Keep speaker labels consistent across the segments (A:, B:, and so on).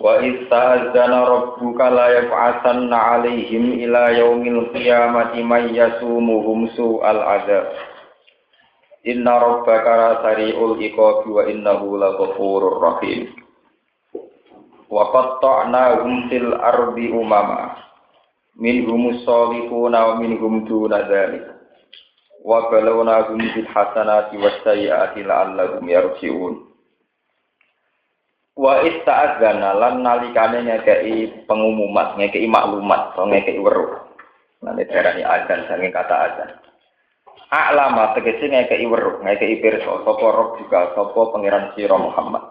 A: Wa ista'adzana rabbuka la yab'atsanna 'alaihim ila yaumil qiyamati may yasumuhum su'al 'adzab. Inna rabbaka sari'ul iqabi wa innahu laghafurur rahim. Wa qatta'nahum fil ardi umama minhumus salihuna wa minhum duna dzalik. Wa balawnahum bil hasanati was sayyiati la'allahum yarji'un. Wa ista'adzana lan nalikane ngekeki pengumuman, ngekeki maklumat, atau ngekeki weruh. Nane darani azan saking kata azan. A'lama tegese ngekeki weruh, ngekeki pirsa sapa roh juga sapa pangeran sira Muhammad.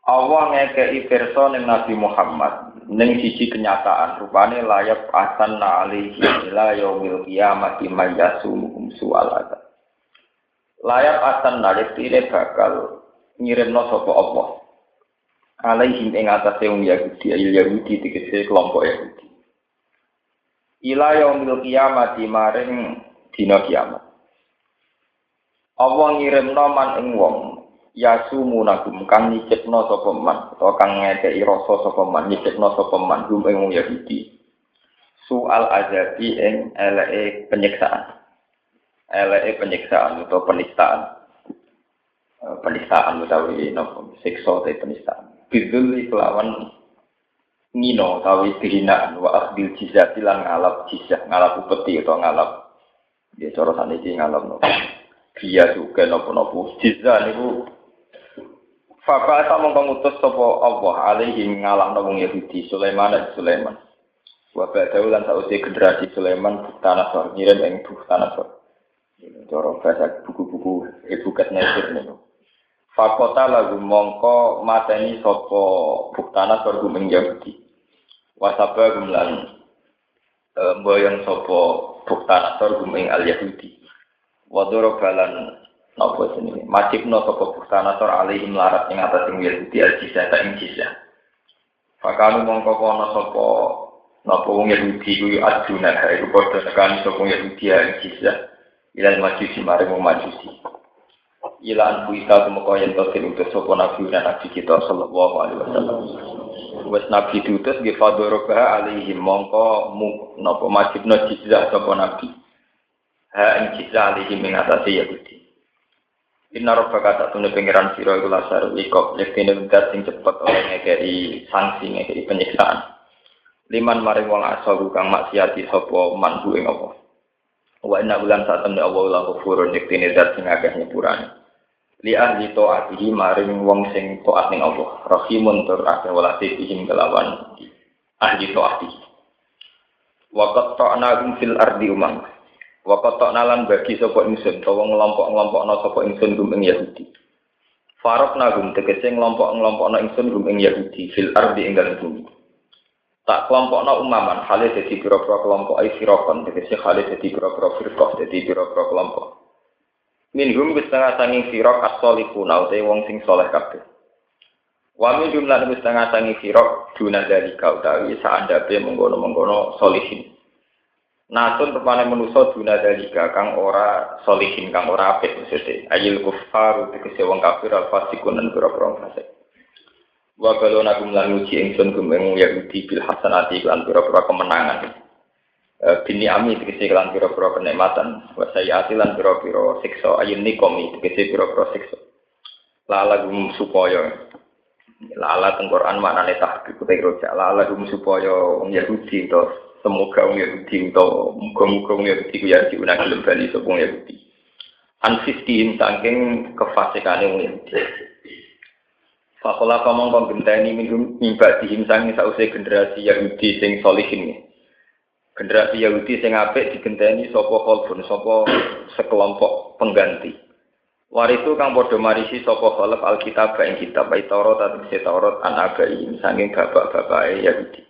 A: Allah ngekeki pirsa ning Nabi Muhammad ning siji kenyataan rupane layak asanna alaihi ila yaumil qiyamati mayyasumuhum su'al adzab. Layak asanna ditire bakal ngirimno sapa Allah alaihim ing atase wong Yahudi ayil Yahudi tegese kelompok Yahudi ila yaumil qiyamati maring dina kiamat Allah ngirimno man ing wong yasumunagum kang nyicipno sapa man utawa kang ngekeki rasa sapa man nyicipno sapa man gum ing wong Yahudi sual azabi ing eleke penyiksaan utawa penistaan utawi nopo siksa te penistaan bidul kelawan ngino utawi kehinaan wa akhdil jizyah lan ngalap jizyah ngalap upeti utawa ngalap ya cara saniki ngalap nopo dia juga nopo jizyah niku fa ta mongko ngutus sapa Allah alaihi ngalahno wong Yahudi Sulaiman wa ba'dahu lan sausi generasi Sulaiman Buktanasor ngirim ing Buktanasor cara bahasa buku-buku Bukat Nasir niku Fakota lagu mongko mateni sapa buktana sorgu ing Yahudi. Wasaba gumlan mboyong sapa buktana sorgu ing al Yahudi. Wadoro balan napa jenenge? Majibno sapa buktana sor alihim larat ing atas ing Yahudi al-jizah ta ing jizah. Fakalu mongko kono sapa napa wong Yahudi kuwi aduna iku padha tekan sapa Yahudi ing jizah. Ilal majusi maring majusi. Ilan puita temeka yen to diutus sapa nabi kita sallallahu alaihi wasallam. Wes nabi diutus nggih fadoroba alaihi mongko napa majibna jizyah sapa nabi. Ha ing jizyah alaihi ing atase Yahudi. Inna rabbaka satune pangeran sira iku lasar ikop yektene wendat sing cepet oleh ngekeki sanksi ngekeki penyiksaan. Liman maring wong asawu kang maksiati sapa manhu ing apa. Wa inna bulan satamne Allah la ghafurun yektene zat sing akeh nyepurane. Li ahli ta'atihi maring wong sing taat ning Allah rahimun tur akeh welase ing kelawan ahli ta'atihi wa qatta'na fil ardi umam wa qatta'na lan bagi sapa ingsun utawa ngelompok-ngelompokna sapa ingsun gum ing Yahudi faraqna gum tegese ngelompok-ngelompokna ingsun gum ing Yahudi fil ardi ing dalem bumi tak kelompokna umaman hale dadi pira-pira kelompok ai firaqan tegese hale dadi pira-pira firqah dadi pira-pira kelompok minhum setengah sanging firaq as-solihuna utawa wong sing saleh kabeh. Wa min jumlah setengah sanging firaq duna dalika utawi saandape mengkono-mengkono solihin. Nasun rupane manusa duna dalika kang ora solihin kang ora apik maksudé. Ayil kuffar tegese wong kafir al-fasikun lan pira-pira fasik. Wa kalona gum lan uji ingsun gum ing Yahudi bil hasanati lan pira-pira kemenangan. Bini ami tegese kelan pira-pira kenikmatan wa sayyiati lan pira-pira siksa ayun nikomi tegese pira-pira siksa lala gum supaya lala teng Quran maknane tahqiq roja lala gum supaya wong Yahudi to semoga wong Yahudi to muga-muga wong Yahudi ku ya diunang gelem bali sapa wong Yahudi anfistin saking kefasikane wong Yahudi fakola pamongko genteni mimba dihim sange sause generasi Yahudi sing solihin. Generasi Yahudi sing apik digenteni sapa kholfun sapa sekelompok pengganti. Warisu kang padha marisi sapa kholf alkitab ing kitab Taurat atau Taurat anabai sanging bapak-bapake Yahudi.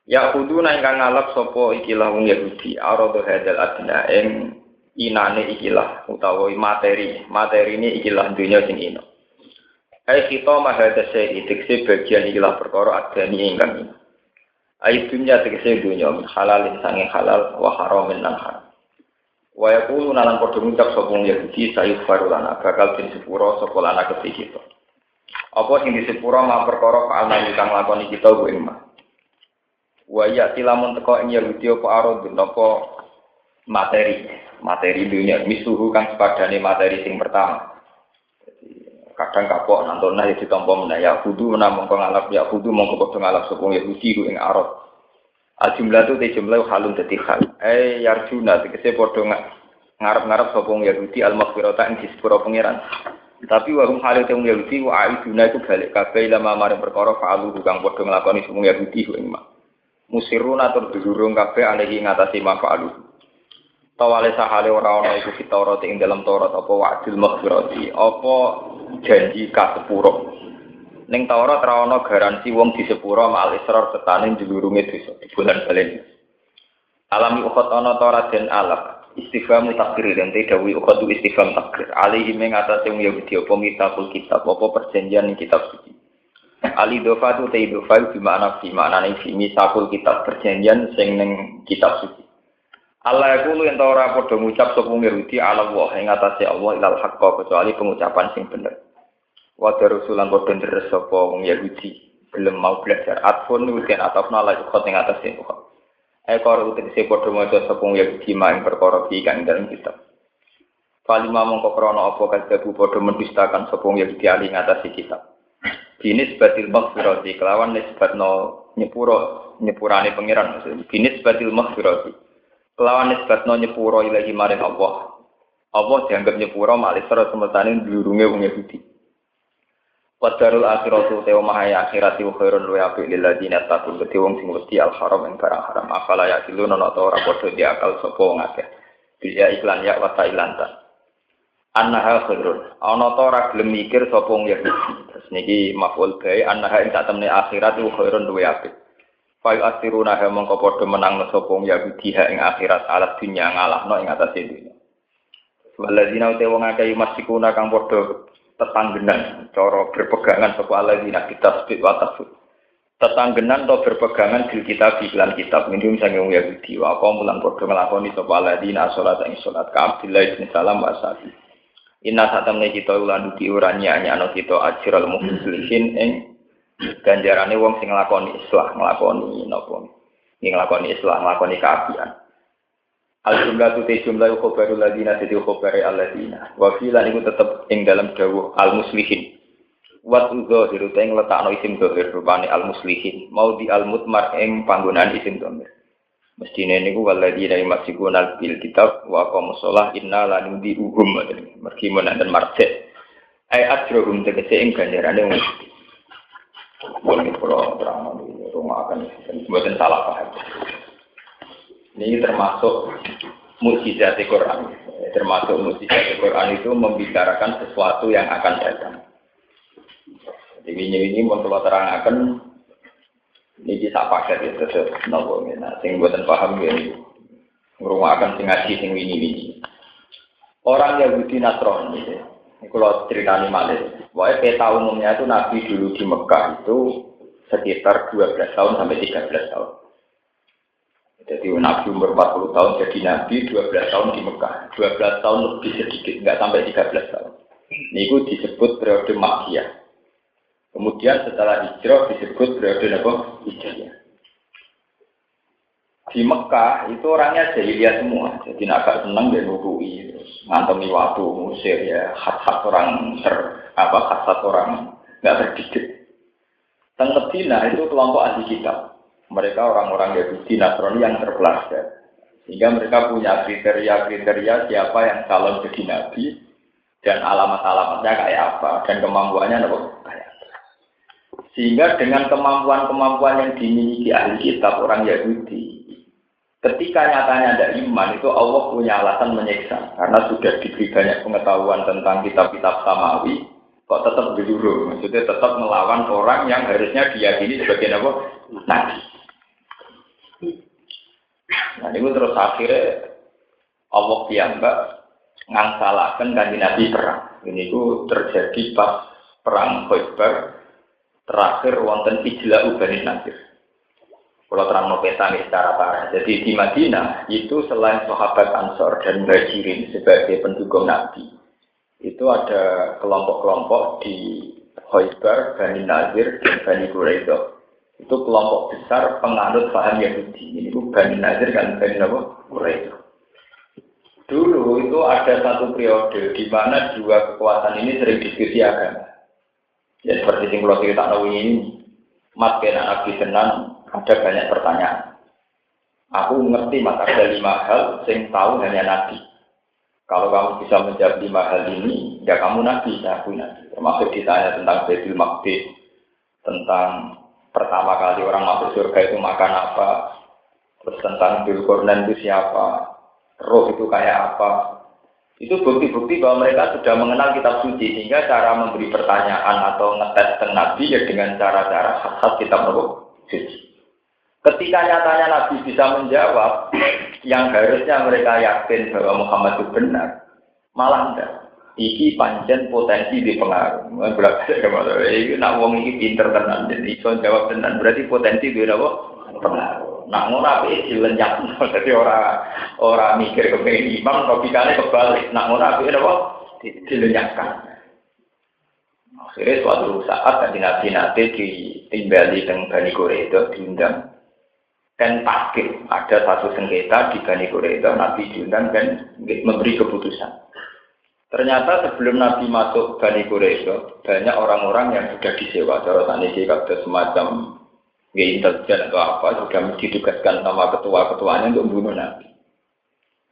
A: Yahuduna ingkang ngalap sapa ikilah wong Yahudi arada hadal adna ing inane ikilah utawa materine ikilah dunya sing ino. Ai kita mahada sei tekse bagian ikilah perkara adani ingkang ino. Ai dunya tegese dunya halalin sange halal wa haramin lan haram. Wa yaqulu lan padha ngucap sapa Yahudi sayyifarulana bakal den sepuro sapa lan kita. Apa sing disepuro ma perkara fa'alna kang lakoni kita ku ing mah. Wa ya tilamun teko ing Yahudi apa arud napa materi dunia misuhu kang sepadane materi sing pertama. Kadang kapok nantona ya ditampa meneh ya kudu namung ngalap ya kudu mongko padha ngalap sapa Yahudi ku ing arud. Al-jumlah tu te jumlah halun dadi hal. Yarjuna tegese padha ngarep-ngarep sapa Yahudi al-maghfirata ing disepuro pangeran. Tapi wa hum halu teng Yahudi wa aiduna itu balik kabeh lama mare perkara fa'alu kang padha nglakoni sapa Yahudi ku ing mak. Musiruna tur durung kabeh alehi ngatasi mafa'alu. Tawale sahale ora ana iku Taurat ing dalam Taurat apa wa'dul maghfirati, apa janji kasepuro. Ning Taurat ora ana garansi wong disepuro mal israr setane njlurunge dosa di bulan balen. Alami ukhot ana Taurat den alaf. Istifham takdir dan dawi ukhadu istifham takdir alaihi mengatasi Yahudi apa kitab apa perjanjian kitab suci ali dofatu te dofal di maknane fi misakul kitab perjanjian sing ning kitab suci Allah iku yen ora padha ngucap sapa Yahudi ala wa ing atase Allah ilal haqqa kecuali pengucapan sing bener wa darusulan padha deres sapa wong Yahudi gelem mau belajar atfun nuken atafna la ukhot ing atase ukhot ekor utensi padha maca sapa Yahudi ing perkara iki kang dalem kitab. Falima mongko krana apa kadhebu padha mendustakan sapa Yahudi ali ngatasi kitab. Binis batil maghfirati kelawan nisbatno nyepurane pangeran maksud. Binis batil maghfirati. Kelawan nisbatno nyepuro ilahi maring Allah. Allah dianggap nyepuro malih sira semetane ndurunge wong Yahudi. Wadarul akhiratu te omah akhirat wa khairun wa apik lil ladina taqul gede wong sing mesti al haram ing barang haram afala ya dilun ana ta ora padha diakal sapa wong akeh bisa iklan ya wa tailanta annaha khairun ana ta ora gelem mikir sapa wong Yahudi terus niki maf'ul bae annaha ing sak temne akhirat wa khairun wa apik fa asiruna ha mongko padha menang sapa wong Yahudi ha ing akhirat alat dunya ngalahno ing atase dunya waladina te wong akeh masikuna kang padha tetanggenan cara berpegangan sapa alladzina kitab wa tasbih tetanggenan atau berpegangan bil kitab iklan kitab minum sange wong Yahudi wa apa mulan padha nglakoni sapa alladzina salat ing salat ka Abdullah bin Salam wa sapi inna satamne kita ulan duki ora nyanyakno kita ajral muslimin ing ganjarane wong sing nglakoni islah nglakoni napa nglakoni islah nglakoni kaapian al-jumlah tu te jumlah khobarul ladina te khobare alladina wa filan iku tetep ing dalam dawuh al-muslihin wa zahiru te ngletakno isim zahir rupane al-muslihin mau di al-mutmar ing panggonaan isim dhamir mestine niku waladina masikuna bil kitab wa aqamus shalah inna la nudi uhum mergi menaken marjek ai ajrohum tegese ing ganjarane wong wong kula terang rumah akan mboten salah paham. Ini termasuk mukjizat Al-Quran. Termasuk mukjizat Al-Quran itu membicarakan sesuatu yang akan datang. Jadi ini kalau terangkan ini bisa pakai itu terus nopo nah sing buatan paham ini ngrumaken sing ngaji sing wingi-wingi. Orang Yahudi Nasrani ini kalau ceritanya malih. Wae peta umumnya itu Nabi dulu di Mekah itu sekitar 12 tahun sampai 13 tahun. Jadi Nabi umur 40 tahun jadi Nabi, 12 tahun di Mekah. 12 tahun lebih sedikit, enggak sampai 13 tahun. Ini itu disebut periode Makkiyah. Kemudian setelah hijrah disebut periode apa? Hijriyah. Di Mekah itu orangnya jahiliyah semua. Jadi agak senang dan nurui, terus ngantemi waktu musir ya, khas-khas orang khas-khas orang enggak terdidik. Teng Medina itu kelompok ahli kitab. Mereka orang-orang Yahudi Nasrani yang terpelajar. Sehingga mereka punya kriteria siapa yang calon jadi nabi dan alamat-alamatnya kayak apa dan kemampuannya kayak apa. Sehingga dengan kemampuan-kemampuan yang dimiliki ahli kitab orang Yahudi, ketika nyatanya ada iman itu Allah punya alasan menyiksa karena sudah diberi banyak pengetahuan tentang kitab-kitab samawi kok tetap berjuru, maksudnya tetap melawan orang yang harusnya diyakini sebagai nabi. Nah ini terus akhirnya Allah piyambak ngangsalaken kanjeng Nabi perang. Ini itu terjadi pas perang Khaybar terakhir wonten Ijla'u Bani Nadir. Kalau terang peta secara parah. Jadi di Madinah itu selain sahabat Ansor dan Muhajirin sebagai pendukung Nabi, itu ada kelompok-kelompok di Khaybar, Bani Nazir, dan Bani Quraidah. Itu kelompok besar penganut paham Yahudi. Ini Bani Nazir dan Bani Quraidah. Dulu itu ada satu periode di mana dua kekuatan ini sering diskusi agama. Ya seperti yang kalau cerita ini, mat kena Nabi Senan ada banyak pertanyaan. Aku ngerti mas ada 5 hal, yang tahu hanya Nabi. Kalau kamu bisa menjawab 5 hal ini, ya kamu Nabi, ya aku Nabi. Termasuk ditanya tentang Baitul Maqdis, tentang pertama kali orang masuk surga itu makan apa, terus tentang Dzulqarnain itu siapa, roh itu kayak apa. Itu bukti-bukti bahwa mereka sudah mengenal kitab suci, sehingga cara memberi pertanyaan atau ngetes tentang Nabi ya dengan cara-cara khas kitab suci. Ketika nyatanya Nabi bisa menjawab, yang harusnya mereka yakin bahwa Muhammad itu benar, malah enggak. Iki pancen potensi di pengaruh. Ini nak wong iki pinter tenan, jadi iso jawab tenan berarti potensi di apa? Pengaruh. Nak ngono apike dilenyak, dadi ora mikir kepengin imam, logikane kebalik. Nak ngono apike apa? Dilenyakkan. Akhirnya suatu saat kanjeng Nabi nate ditimbali teng Bani Quraidah diundang. Kan takdir, ada satu sengketa di Bani Quraidah, Nabi diundang dan memberi keputusan. Ternyata sebelum Nabi masuk Bani Quraidah, banyak orang-orang yang sudah disewa. Cara saniki kata semacam intelijen atau apa, sudah ditugaskan sama ketua-ketuanya untuk membunuh Nabi.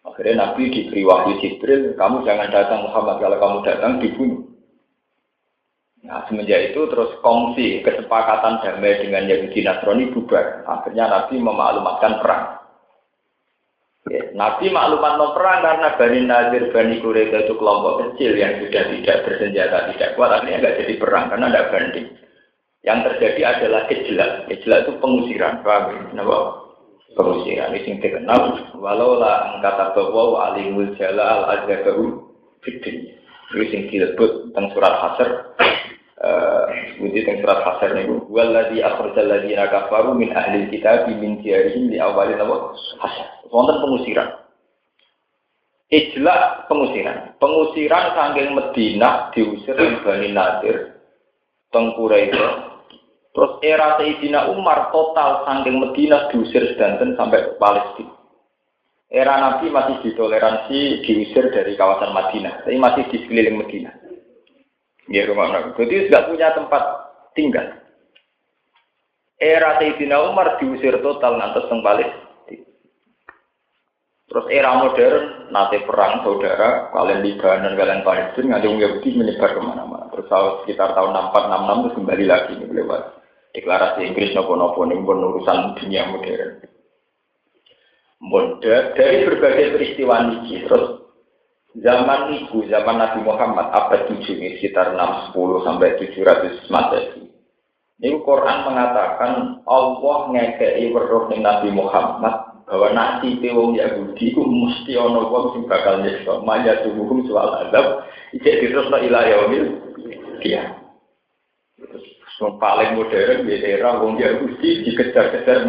A: Akhirnya Nabi diberi wahyu Jibril, kamu jangan datang Muhammad, kalau kamu datang dibunuh. Nah, semenjak itu terus kongsi kesepakatan damai dengan Yahudi Nasrani bubar. Akhirnya Nabi memaklumatkan perang. Ya, Nabi maklumatkan perang karena Bani Nazir, Bani Quraidah itu kelompok kecil yang sudah tidak bersenjata, tidak kuat. Akhirnya nggak jadi perang karena tidak banding. Yang terjadi adalah ijla. Ijla itu pengusiran. Paham? Kenapa? Pengusiran. Ini yang dikenal. Walau lah angkata bahwa alimul jala al-azzabahu fitin. Ini yang disebut tentang surat Hasr. Seperti yang surat Hasr ini, waladhi akhrajal ladhina kafaru min ahli kitab min diyarihim li awalin Hasr. Wonten pengusiran. Ijla pengusiran. Pengusiran saking Madinah diusir oleh Bani Nadir, teng Quraidah. Terus era Sayyidina Umar total saking Madinah diusir sedanten sampai ke Palestina. Era Nabi masih ditoleransi diusir dari kawasan Madinah, tapi masih di sekeliling Madinah. Ya rumah Nabi. Jadi tidak punya tempat tinggal. Era Sayyidina Umar diusir total ngantos teng Palestina. Terus era modern, nate perang saudara, kalian Libanon, kalian Palestina, nganti Yahudi menyebar kemana-mana. Terus sekitar tahun 64-66 terus kembali lagi nih lewat deklarasi Inggris nopo-nopo nih urusan dunia modern. Dari berbagai peristiwa niki, terus zaman itu, zaman Nabi Muhammad abad 7 ini sekitar 610 sampai 700 Masehi. Ini Quran mengatakan Allah ngekei weruh ning Nabi Muhammad bahwa nasi wong Yahudi itu mesti ana wong sing bakal nyiksa, maya tubuhum soal azab, iki terusno ila yaumil qiyamah. Yang paling modern di era wong Yahudi dikejar-kejar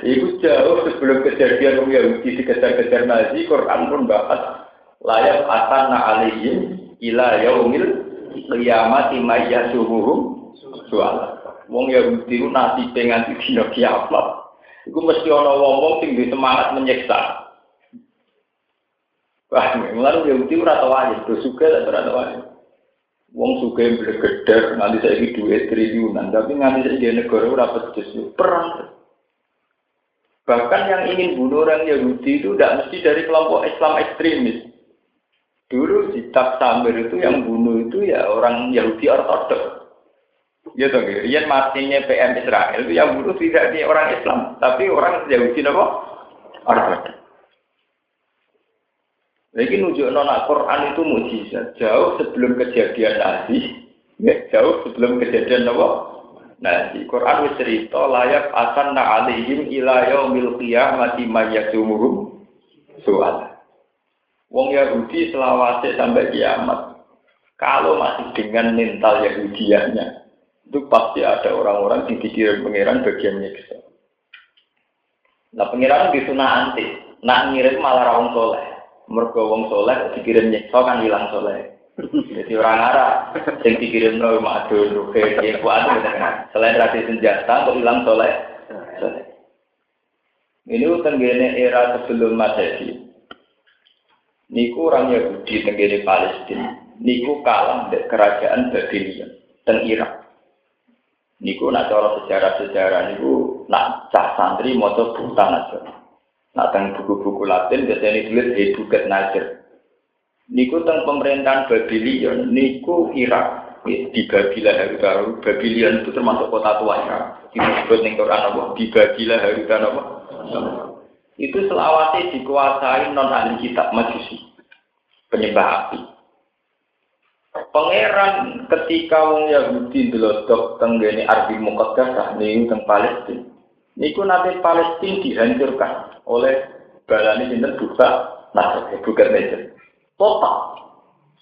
A: itu jauh sebelum kejadian wong Yahudi dikejar-kejar Nazi, Quran pun bahas layak atanna alaihim ila yaumil qiyamati mayyasuhum soal. Wong Yahudi itu nasi pengen dina kiamat. Iku mesti ana wong-wong sing semangat menyiksa. Wah, mulane Yahudi ora tau aja, do suka ora tau aja. Wong suka blegeder nanti saiki duwe triliunan, tapi nanti saiki negara ora becus perang. Bahkan yang ingin bunuh orang Yahudi itu tidak mesti dari kelompok Islam ekstremis. Dulu di Samir itu yang bunuh itu ya orang Yahudi ortodoks. Ya toh, yang matinya PM Israel itu yang bunuh tidak dia orang Islam, tapi orang Yahudi apa? Ortodoks. Lagi nunjuk nona Quran itu mukjizat jauh sebelum kejadian Nazi, ya jauh sebelum kejadian apa? Nazi. Quran wis cerita layak asanna alaihim ila yaumil qiyamati mayyasumuhum soal. Wong Yahudi selawase sampai kiamat. Kalau masih dengan mental Yahudiannya, itu pasti ada orang-orang yang dikirim pangeran bagian nyiksa. Nah pangeran disunah anti, nak ngirim malah ra wong soleh. Mergo wong soleh dikirim nyiksa kan hilang soleh. Jadi orang Arab yang dikirim nol madun ruhe dia kuat selain rasi senjata untuk hilang soleh. Ini tenggene era sebelum Masehi. Niku orang Yahudi tenggene Palestina. Niku kalah dari kerajaan Babylon dan Irak. Niku nak cara sejarah niku nak cah santri maca buta najar. Nak teng buku-buku Latin biasanya ditulis Hebuket Najar. Niku teng pemerintahan Babylon niku Irak. Di Babila Haruta. Babylon itu termasuk kota tua Irak. Disebut ning Quran apa? Di Babila Haruta apa? Itu selawase dikuasai non ahli kitab Majusi. Penyembah api. Pangeran ketika wong Yahudi ndelodok teng ngene Ardil Muqaddasah niku teng Palestina. Niku nanti Palestina dihancurkan oleh balane sinten buka nah bukan meja. Total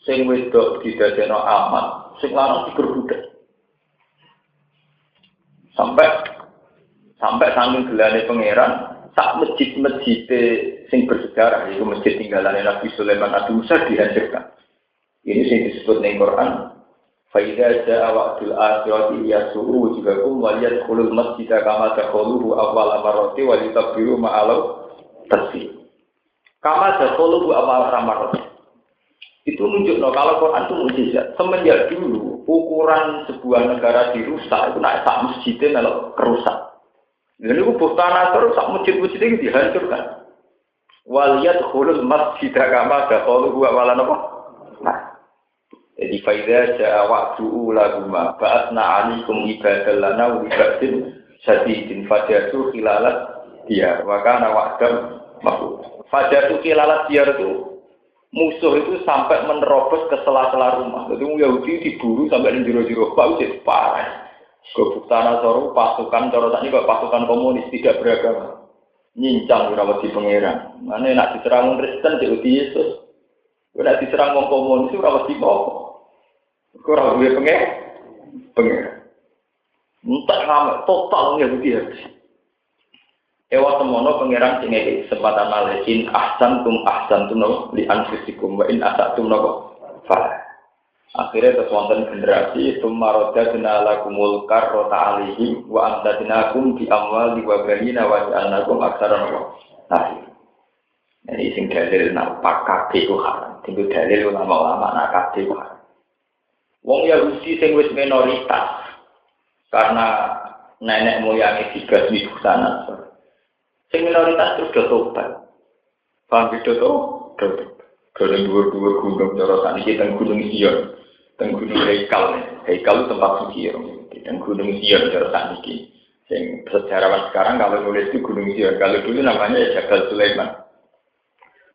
A: sing wedok didadekno aman, sing lanang diperbudak. Sampai saking gelane pangeran sak masjid-masjid sing bersejarah itu masjid tinggalane Nabi Sulaiman Nabi Musa dihancurkan. Ini sing disebut ning Quran. Fa idza jaa wa'dul akhirati yasuru wujuhakum wa yadkhulul masjida kama dakhuluhu awwal marrati wa yutabbiru ma'alau tasbih. Kama dakhuluhu awwal marrati. Itu menunjukkan kalau Quran itu mukjizat. Semenjak dulu ukuran sebuah negara dirusak itu naik sak masjidnya kalau kerusak. Jadi itu buktaan terus sak masjid-masjid itu dihancurkan. Waliyat khulul masjid kama dakhuluhu awalan apa? Nah, jadi faida jaa wa'du ulaguma ba'atna 'alaikum ibadal lana wa ibadin sadidin fajatu khilalat diyar wa kana wa'dam maf'ul. Fajatu khilalat diyar itu musuh itu sampai menerobos ke sela-sela rumah. Jadi Yahudi diburu sampai di jero-jero bau jadi parah. Kebuktaan Nasoro pasukan cara tadi kok pasukan komunis tidak beragama. Nyincang rawat di pangeran. Mana nak diserang Kristen jadi Yesus. Nak diserang wong komunis rawat di apa? Kurang gue pangeran. Entak ngamek total Yahudi habis. Ewa semono pangeran sing ngeki kesempatan malesin ahsantum li anfusikum wa in asatum napa fa. Akhirnya terus wonten generasi sumaroda jenala kumul karrota alihi wa amdadnakum bi amwali wa banina wa ja'alnakum aktsara napa. Nah. Ini sing dalil nak kabeh ku haram. Tinggal dalil ulama-ulama nak kabeh ku haram. Wong Yahudi sing wis minoritas karena nenek moyangnya digasmi sana. Sing minoritas terus do tobat. Paham gitu toh? Kalau dua gunung cara saniki teng Gunung Sion, teng Gunung Haikal. Haikal tempat suci ya. Teng Gunung Sion cara saniki. Sing sejarawan sekarang kalau nulis itu Gunung Sion, kalau dulu namanya Jabal Sulaiman.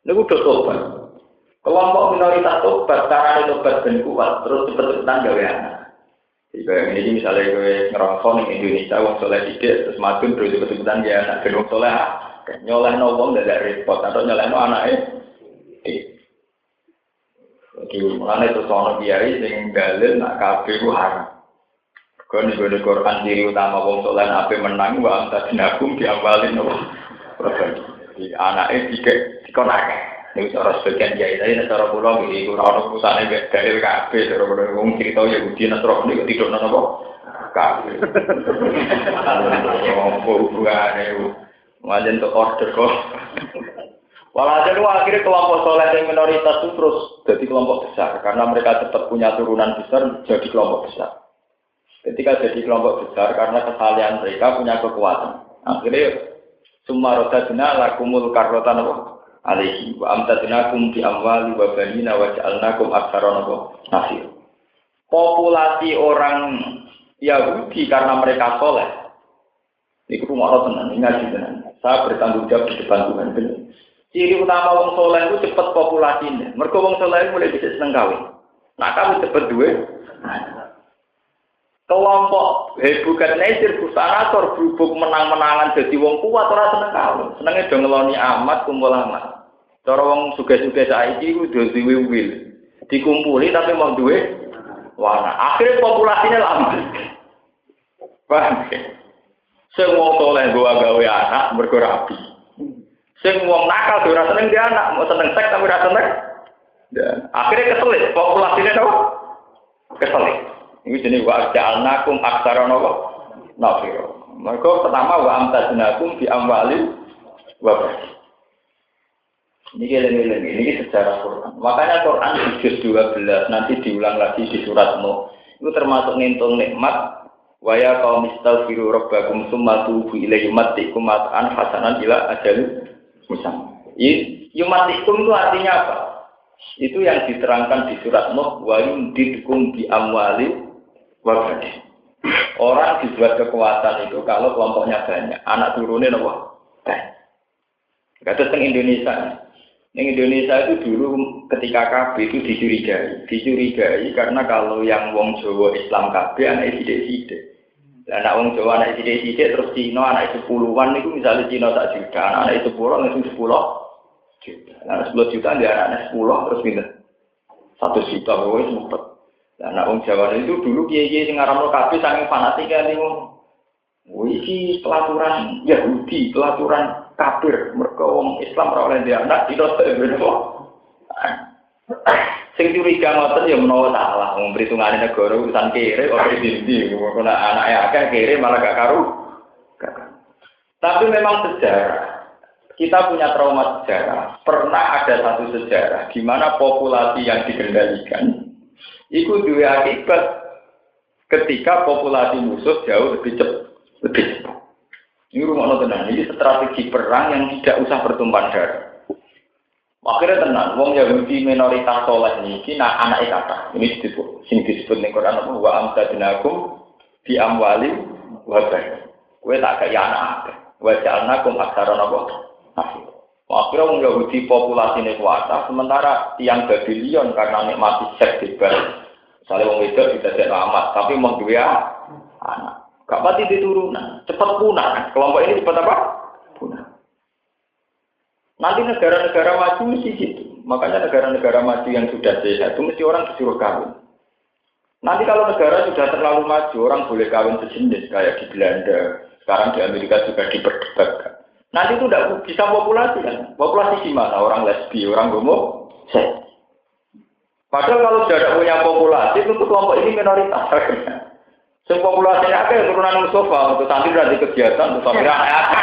A: Niku do tobat. Kelompok minoritas tobat, carane tobat ben kuat, terus cepet-cepetan gawe anak. Jika ini misalnya gue ngerosok di Indonesia, wong soleh tidak, terus madun terus cepet-cepetan dia anak gendong soleh, nyoleh nobong tidak repot, atau nyoleh no anaknya. Jadi mulanya terus ono kiai sing dalil nak kabeh ku haram. Kau nih gue Quran diri utama wong soleh nape menang, wa amta dinagum diawalin nopo. Di anaknya dikonake. Ini cara sebagian kiai tadi, cara pulau ini kurang urusannya dalil kabeh, cara pulau ngomong cerita Yahudi Nasrani ini tidur nopo kabeh. Hubungannya macam untuk order kok. Walhasil akhirnya kelompok soleh yang minoritas itu terus jadi kelompok besar karena mereka tetap punya turunan besar jadi kelompok besar. Ketika jadi kelompok besar karena kesalahan mereka punya kekuatan. Akhirnya semua roda jena lakumul karrotan apa? Alaihi wa amtadnakum bi amwali wa banina wa ja'alnakum aktsara nafir. Populasi orang Yahudi karena mereka soleh. Iku rumah tenan, ngaji tenan. Saya bertanggung jawab di depan Tuhan benar. Ciri utama wong soleh itu cepat populasinya. Mergo wong soleh mulai bisa seneng kawin. Nah, kami cepat duwe. Kelompok bukan nesir bustanator berhubung menang-menangan jadi wong kuat ora seneng kawin. Senenge do ngeloni amat kumpul amat. Cara wong sugih-sugih saiki ku do duwe wil. Dikumpuli tapi mau duwe warna. Akhirnya populasinya lama. Paham? Sing wong soleh gawe anak mergo rapi. Sing wong nakal ora seneng dia anak, mau seneng seks tapi ora seneng Dan akhirnya keselit, populasinya apa? Keselit. Ini jenis wa ja'alnakum aktsara napa? Nafira. Mereka pertama wa amtadnakum bi amwalin wa banin. Ini geleng-geleng, ini sejarah Quran. Makanya Quran di juz 12 nanti diulang lagi di surat Nuh. Itu termasuk ngintung nikmat wa ya qaum istaghfiru rabbakum tsumma tubu ilaihi yumatikum mat'an hasanan ila ajalin musamma. Yumatikum itu artinya apa? Itu yang diterangkan di surat Nuh wa yumdidkum bi amwalin wa banin. Orang dibuat kekuatan itu kalau kelompoknya banyak, anak turunnya apa? Banyak. Kata teng Indonesia. Di Indonesia itu dulu ketika KB itu dicurigai karena kalau yang wong Jawa Islam KB anak sidik-sidik. Lah anak wong Jawa anak sidik-sidik terus Cina anak 10-an itu misalnya Cina tak juta, anak 10 itu 10 juta. Nah 10 juta dia anak 10 terus pindah 1 juta wis mumpet. Lah anak wong Jawa itu dulu kiai-kiai sing ngaramno KB saking fanatik kali ngono. Iki pelaturan Yahudi, pelaturan kafir, mereka wong Islam ora oleh dia anak tidak berbeda. Sing curiga ngoten ya menawa salah, wong perhitungane negara urusan kere kok dindi, kok anake akeh kere malah gak karu. Tapi memang sejarah kita punya trauma sejarah. Pernah ada satu sejarah di mana populasi yang dikendalikan itu dua akibat ketika populasi musuh jauh lebih cepat. Ini rumah tenang, ini strategi perang yang tidak usah bertumpah darah. Akhirnya tenang, wong Yahudi minoritas soleh ini anak kata. Ini disebut ning Quran apa wa amtadnakum bi amwali wa banin. Kowe tak kaya anak. Wa ja'alnakum aktsara napa? Nafir. Akhirnya wong Yahudi populasine kuat, sementara tiang Babylon karena nikmati seks bebas. Misalnya wong wedok tidak amat, tapi mau duwe anak. Gak pati diturunan, cepat punah. Kelompok ini cepat apa? Punah. Nanti negara-negara maju mesti gitu. Makanya negara-negara maju yang sudah sehat itu mesti orang disuruh kawin. Nanti kalau negara sudah terlalu maju, orang boleh kawin sejenis kayak di Belanda. Sekarang di Amerika juga diperdebatkan. Nanti itu tidak bisa populasi kan? Populasi gimana? Orang lesbi, orang homo, seks. Padahal kalau sudah tidak punya populasi, itu kelompok ini minoritas. Sing populasinya akeh turunan Mustafa untuk santri dari kegiatan untuk santri akeh.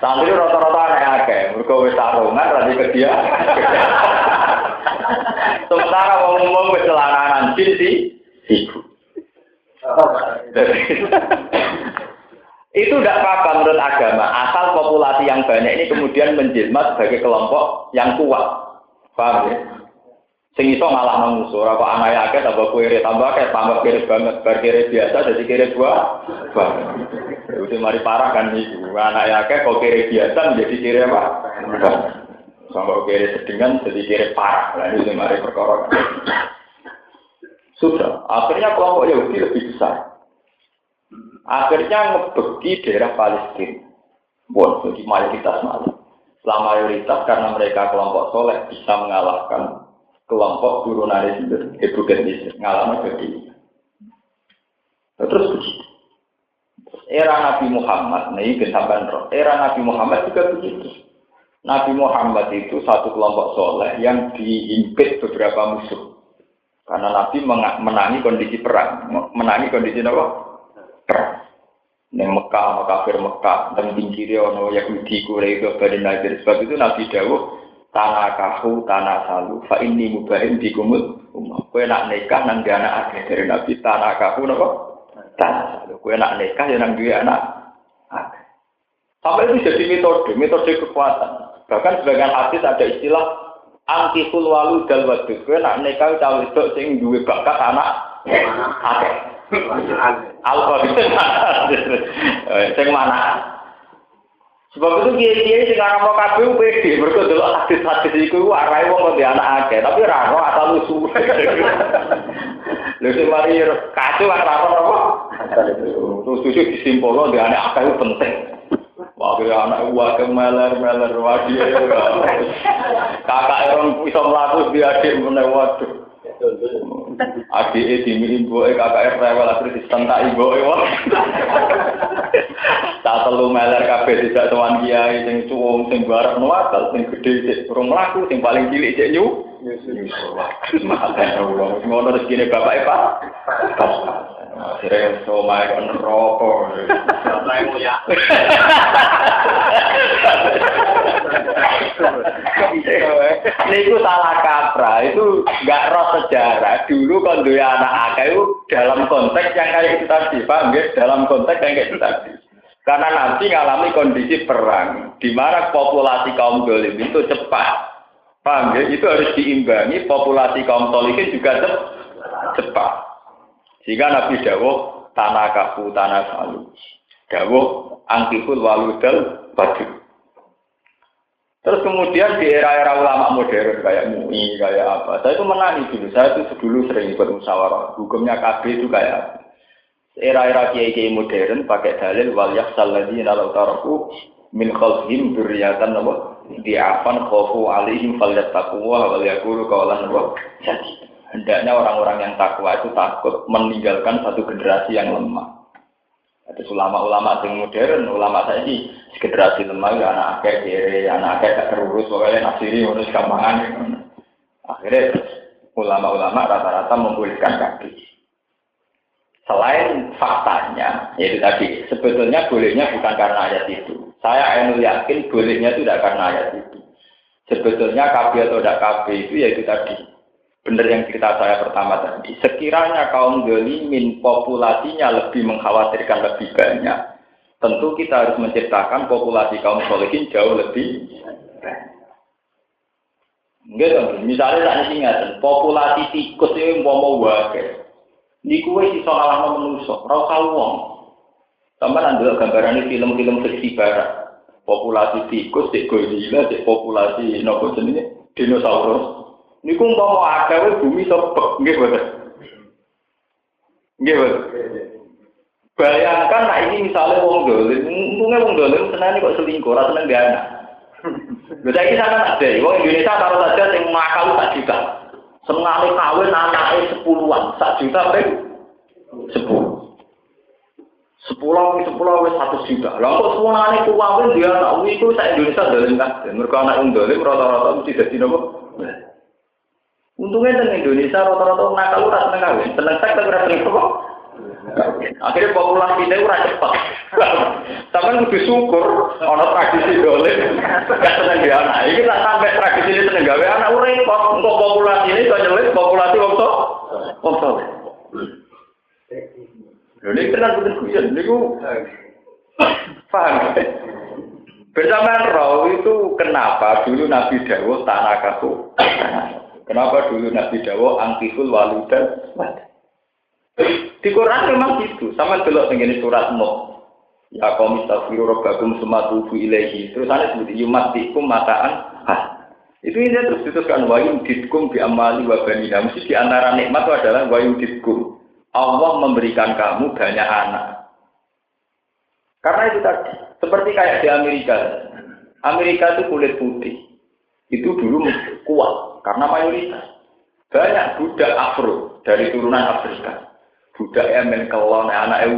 A: Santri rata-rata akeh, mergo wis sarungan dari kegiatan. Sementara wong-wong wis celananan jin ibu. Itu tidak apa-apa menurut agama, asal populasi yang banyak ini kemudian menjelma sebagai kelompok yang kuat. Paham ya? Sing iso ngalahno musuh, ora kok anake akeh tambah kere tambah kere banget, bar kere biasa jadi kere dua. Wis mari parah kan niku. Anake akeh kok kere biasa menjadi kere apa? Sampai kere sedengan jadi kere parah. Lah itu mari perkara. Sudah, akhirnya kelompok Yahudi lebih besar. Akhirnya ngebeki daerah Palestina. Bon, jadi mayoritas malah. Setelah mayoritas karena mereka kelompok soleh bisa mengalahkan kelompok turunan Hebrew ngalami begini. Terus begitu. Era Nabi Muhammad, nih kesabaran roh. Era Nabi Muhammad juga begitu. Nabi Muhammad itu satu kelompok soleh yang diimpit beberapa musuh. Karena Nabi menangi kondisi perang, menangi kondisi apa? Perang. Neng Mekah, kafir Mekah, dan pinggirnya ono Yahudi, Quraisy, Bani Nadir. Sebab itu Nabi dawuh tanah kahu, tanah salu, fa ini mubahin di kumut umah. Kue nak nikah nang dia anak akeh dari Nabi tanah kahu nopo tanah salu. Kue nak nikah ya nang dia anak akeh. Sampai itu jadi metode kekuatan. Bahkan sebagian hadis ada istilah antikul walu dal wadud. Kue nak nikah cawe itu sing duwe bakat anak akeh. Alfa sing mana? Sebab itu kiai-kiai sing aran mau kabeh pede, mergo delok hadis-hadis iku arahe wong kok anak akeh, tapi ra ono asal usul. Lha sing mari kacau ora apa-apa. Terus disimpulno di anak akeh penting. Wah, anak wae meler-meler wadi. Kakak orang iso mlaku di adik meneh waduh. Adik dimilih mboke kakak rewel akhire disentak ibuke wae. Tak telu meler kabeh tidak sowan kiai sing cuwung sing bareng nuwakal sing gedhe sik urung mlaku sing paling cilik sik nyu. Makan Allah ngono rezekine bapake Pak. Akhirnya somai kon rokok. Niku salah kaprah, itu nggak roh sejarah. Dulu kan duwe anak akeh itu dalam konteks yang kayak itu tadi, Pak, nggih, dalam konteks yang kayak itu tadi. Karena Nabi ngalami kondisi perang, di mana populasi kaum dolim itu cepat. Paham ya? Itu harus diimbangi populasi kaum solihin juga cepat. Sehingga Nabi dawuh tanah kafu tanah salu. Dawuh angkiful waludal badu. Terus kemudian di era-era ulama modern kayak MUI, kayak apa. Saya itu menangis dulu. Saya itu dulu sering ikut musyawarah. Hukumnya KB itu kayak apa. Era-era kiai-kiai modern pakai dalil wal yakhsal ladzina law taraku min khalfihim dzurriyyatan di'afan khafu alaihim falyattaqullaha wal yaqulu qawlan sadida. Hendaknya orang-orang yang takwa itu takut meninggalkan satu generasi yang lemah. Ada ulama-ulama yang modern, ulama saya ini generasi lemah, ya anak akeh kiri, anak akeh gak terurus, pokoknya nasiri, urus gampangan. Akhirnya ulama-ulama rata-rata membolehkan kaki. Selain faktanya, yaitu tadi, sebetulnya bolehnya bukan karena ayat itu. Saya yakin bolehnya itu tidak karena ayat itu. Sebetulnya KB atau tidak KB itu yaitu tadi. Benar yang cerita saya pertama tadi. Sekiranya kaum zalimin populasinya lebih mengkhawatirkan lebih banyak, tentu kita harus menciptakan populasi kaum solihin jauh lebih banyak. Enggak, misalnya tak ingat, populasi tikus itu mau wae. Niku wis iso ngalahno manusa, ora usah wong. Sampeyan ndelok gambarane film-film fiksi barat. Populasi tikus, gorila, populasi nopo jenenge dinosaurus. Niku umpama akeh bumi sobek nggih boten. Nggih boten. Bayangkan nek ini misalnya wong dolim, untungnya wong dolim senane kok selingkuh, ora seneng gana. Lha saiki sampean ada, wong Indonesia taruh saja sing makal 1 juta. Senengane kawin anake 10-an, 1 juta ping 10. 10 wis 1 juta. Lah kok senengane kawin dia anak iku sak Indonesia dolim kabeh. Mergo anak wong dolim rata-rata mesti dadi napa? Untungnya di Indonesia rata-rata nakal ora seneng kawin, seneng seks tapi ora seneng kok. Akhirnya populasi kita ora cepat. Sampeyan kudu syukur ana tradisi dolim gak seneng gawe anak. Iki tak sampai tradisi ini seneng gawe anak ora repot. Engko populasi ini kok nyelit populasi wong tok. Wong tok. Lha iki tenan bener kuyen niku. Paham. Bersamaan roh itu kenapa dulu Nabi dawuh tanah kaku. Kenapa dulu Nabi Dawo angkiful waludan? Di Quran memang gitu. Sama delok tengene surat Nuh. Ya qaum istaghfiru rabbakum tsumma tubu ilaihi. Terus ana sebut yumatikum mataan. Itu ini terus diteruskan wa yumditkum bi amwali wa banina. Mesti di antara nikmat itu adalah wa yumditkum. Allah memberikan kamu banyak anak. Karena itu tadi seperti kayak di Amerika. Amerika itu kulit putih. Itu dulu kuat. Karena mayoritas banyak budak Afro dari turunan Afrika, budak Yemen kelon anak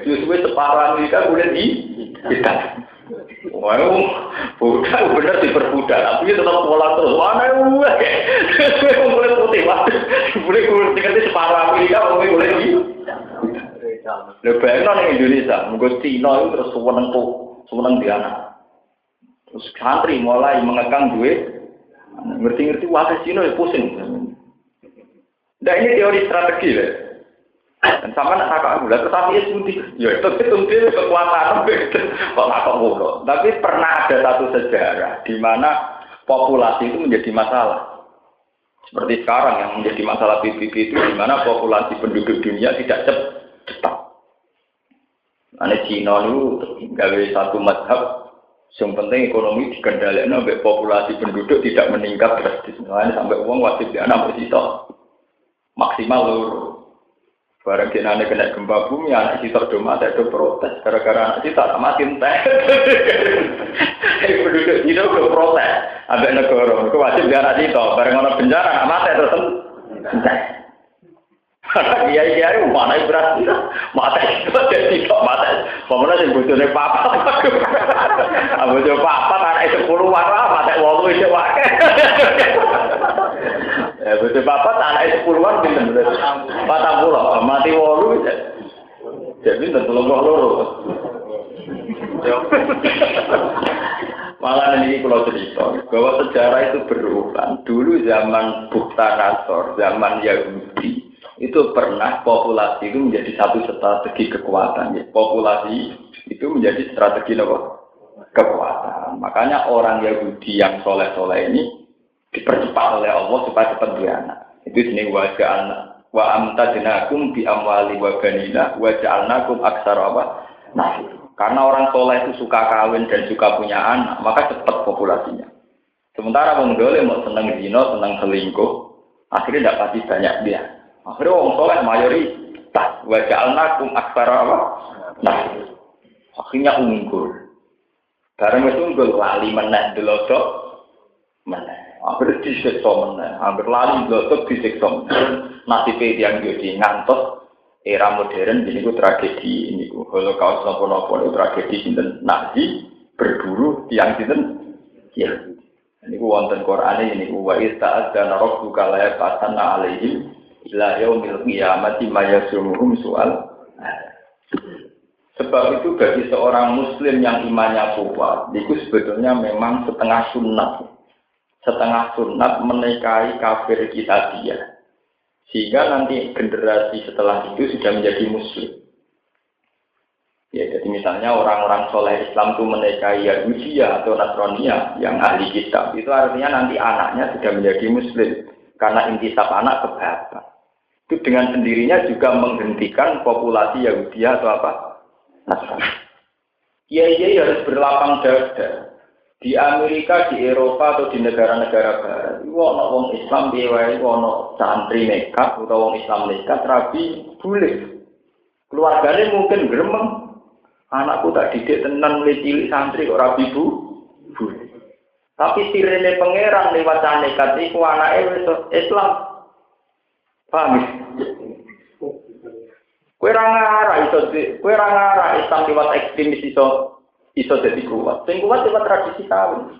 A: gitu, separah mereka kulit hitam. Wow, budak bener diperbudak, tapi tetap pola terus. Mana kulit putih, kulit tinggal separah mereka, kulit hitam. Lebih enak di Indonesia, mungkin Cina itu terus seneng di anak. Terus santri mulai mengekang duit. Ngerti-ngerti wadah Cina ya pusing. Nah ini teori strategi lah. Dan sama nak kakak gula, tetapi ya suntik. Ya itu kekuatan kok kakak mulu. Tapi pernah ada satu sejarah di mana populasi itu menjadi masalah. Seperti sekarang yang menjadi masalah PBB itu di mana populasi penduduk dunia tidak cepat. Nah Cina itu gawe satu mazhab. Yang penting ekonomi dikendalikan sampai populasi penduduk tidak meningkat drastis. Nah, sampai uang wajib di anak bersisa maksimal lur. Barang jenane kena gempa bumi, anak sisa do mati do protes. Gara-gara anak sisa tak mati entek. Penduduk itu do protes. Ambek negara, itu wajib di anak sisa. Barang ana bencana anak mati terus entek. Iya mana berat mata itu jadi kok mata pemenang sing bojone papa bojo papa anake 10 warah mata 8 isih wae ya bojo papa anake 10-an pinten 40 mati 8 jadi tentu loro malah ini kalau cerita bahwa sejarah itu berulang dulu zaman Buktanasor zaman Yahudi itu pernah populasi itu menjadi satu strategi kekuatan ya. Populasi itu menjadi strategi apa? Kekuatan. Makanya orang Yahudi yang soleh-soleh ini dipercepat oleh Allah supaya cepat beranak. Itu jenis waja'alna wa amtadnakum bi amwali wa banina wa ja'alnakum aktsara apa? Nah, karena orang soleh itu suka kawin dan suka punya anak, maka cepat populasinya. Sementara wong dole mau seneng zina, seneng selingkuh, akhirnya tidak pasti banyak dia. Akhirnya orang soleh mayoritas waja'alnakum aktsara apa? Nah, akhirnya unggul. Barang itu unggul lali meneh delodok meneh. Akhirnya disiksa meneh. Hampir lali delodok disiksa meneh. Nasibe yang jadi ngantos era modern ini ku tragedi ini ku Holocaust napa-napa itu tragedi sinten Nazi berburu tiang sinten ya. Ini ku wonten Qur'ane ini ku wa ista'adzana rabbuka la yaqatana 'alaihim ila yaumil qiyamati mayasumuhum soal. Sebab itu bagi seorang muslim yang imannya kuat, itu sebetulnya memang setengah sunat menikahi kafir kita dia. Sehingga nanti generasi setelah itu sudah menjadi muslim. Ya, jadi misalnya orang-orang soleh Islam itu menikahi Yahudi atau Nasrania yang ahli kitab, itu artinya nanti anaknya sudah menjadi muslim. Karena intisab anak ke bapak. Itu dengan sendirinya juga menghentikan populasi Yahudi atau apa? Nasrani. Kiai harus berlapang dada. Di Amerika, di Eropa atau di negara-negara barat, itu ada orang Islam diwai, ada santri nekat atau orang Islam nekat, rabi boleh. Keluarganya mungkin gremeng. Anakku tak didik tenan mulai cilik santri kok rabi boleh. Tapi sirene pangeran lewat nekat itu anaknya Islam. Paham? Kowe ra ngara Islam lewat ekstremis iso jadi kuat. Sing kuat lewat tradisi kawin.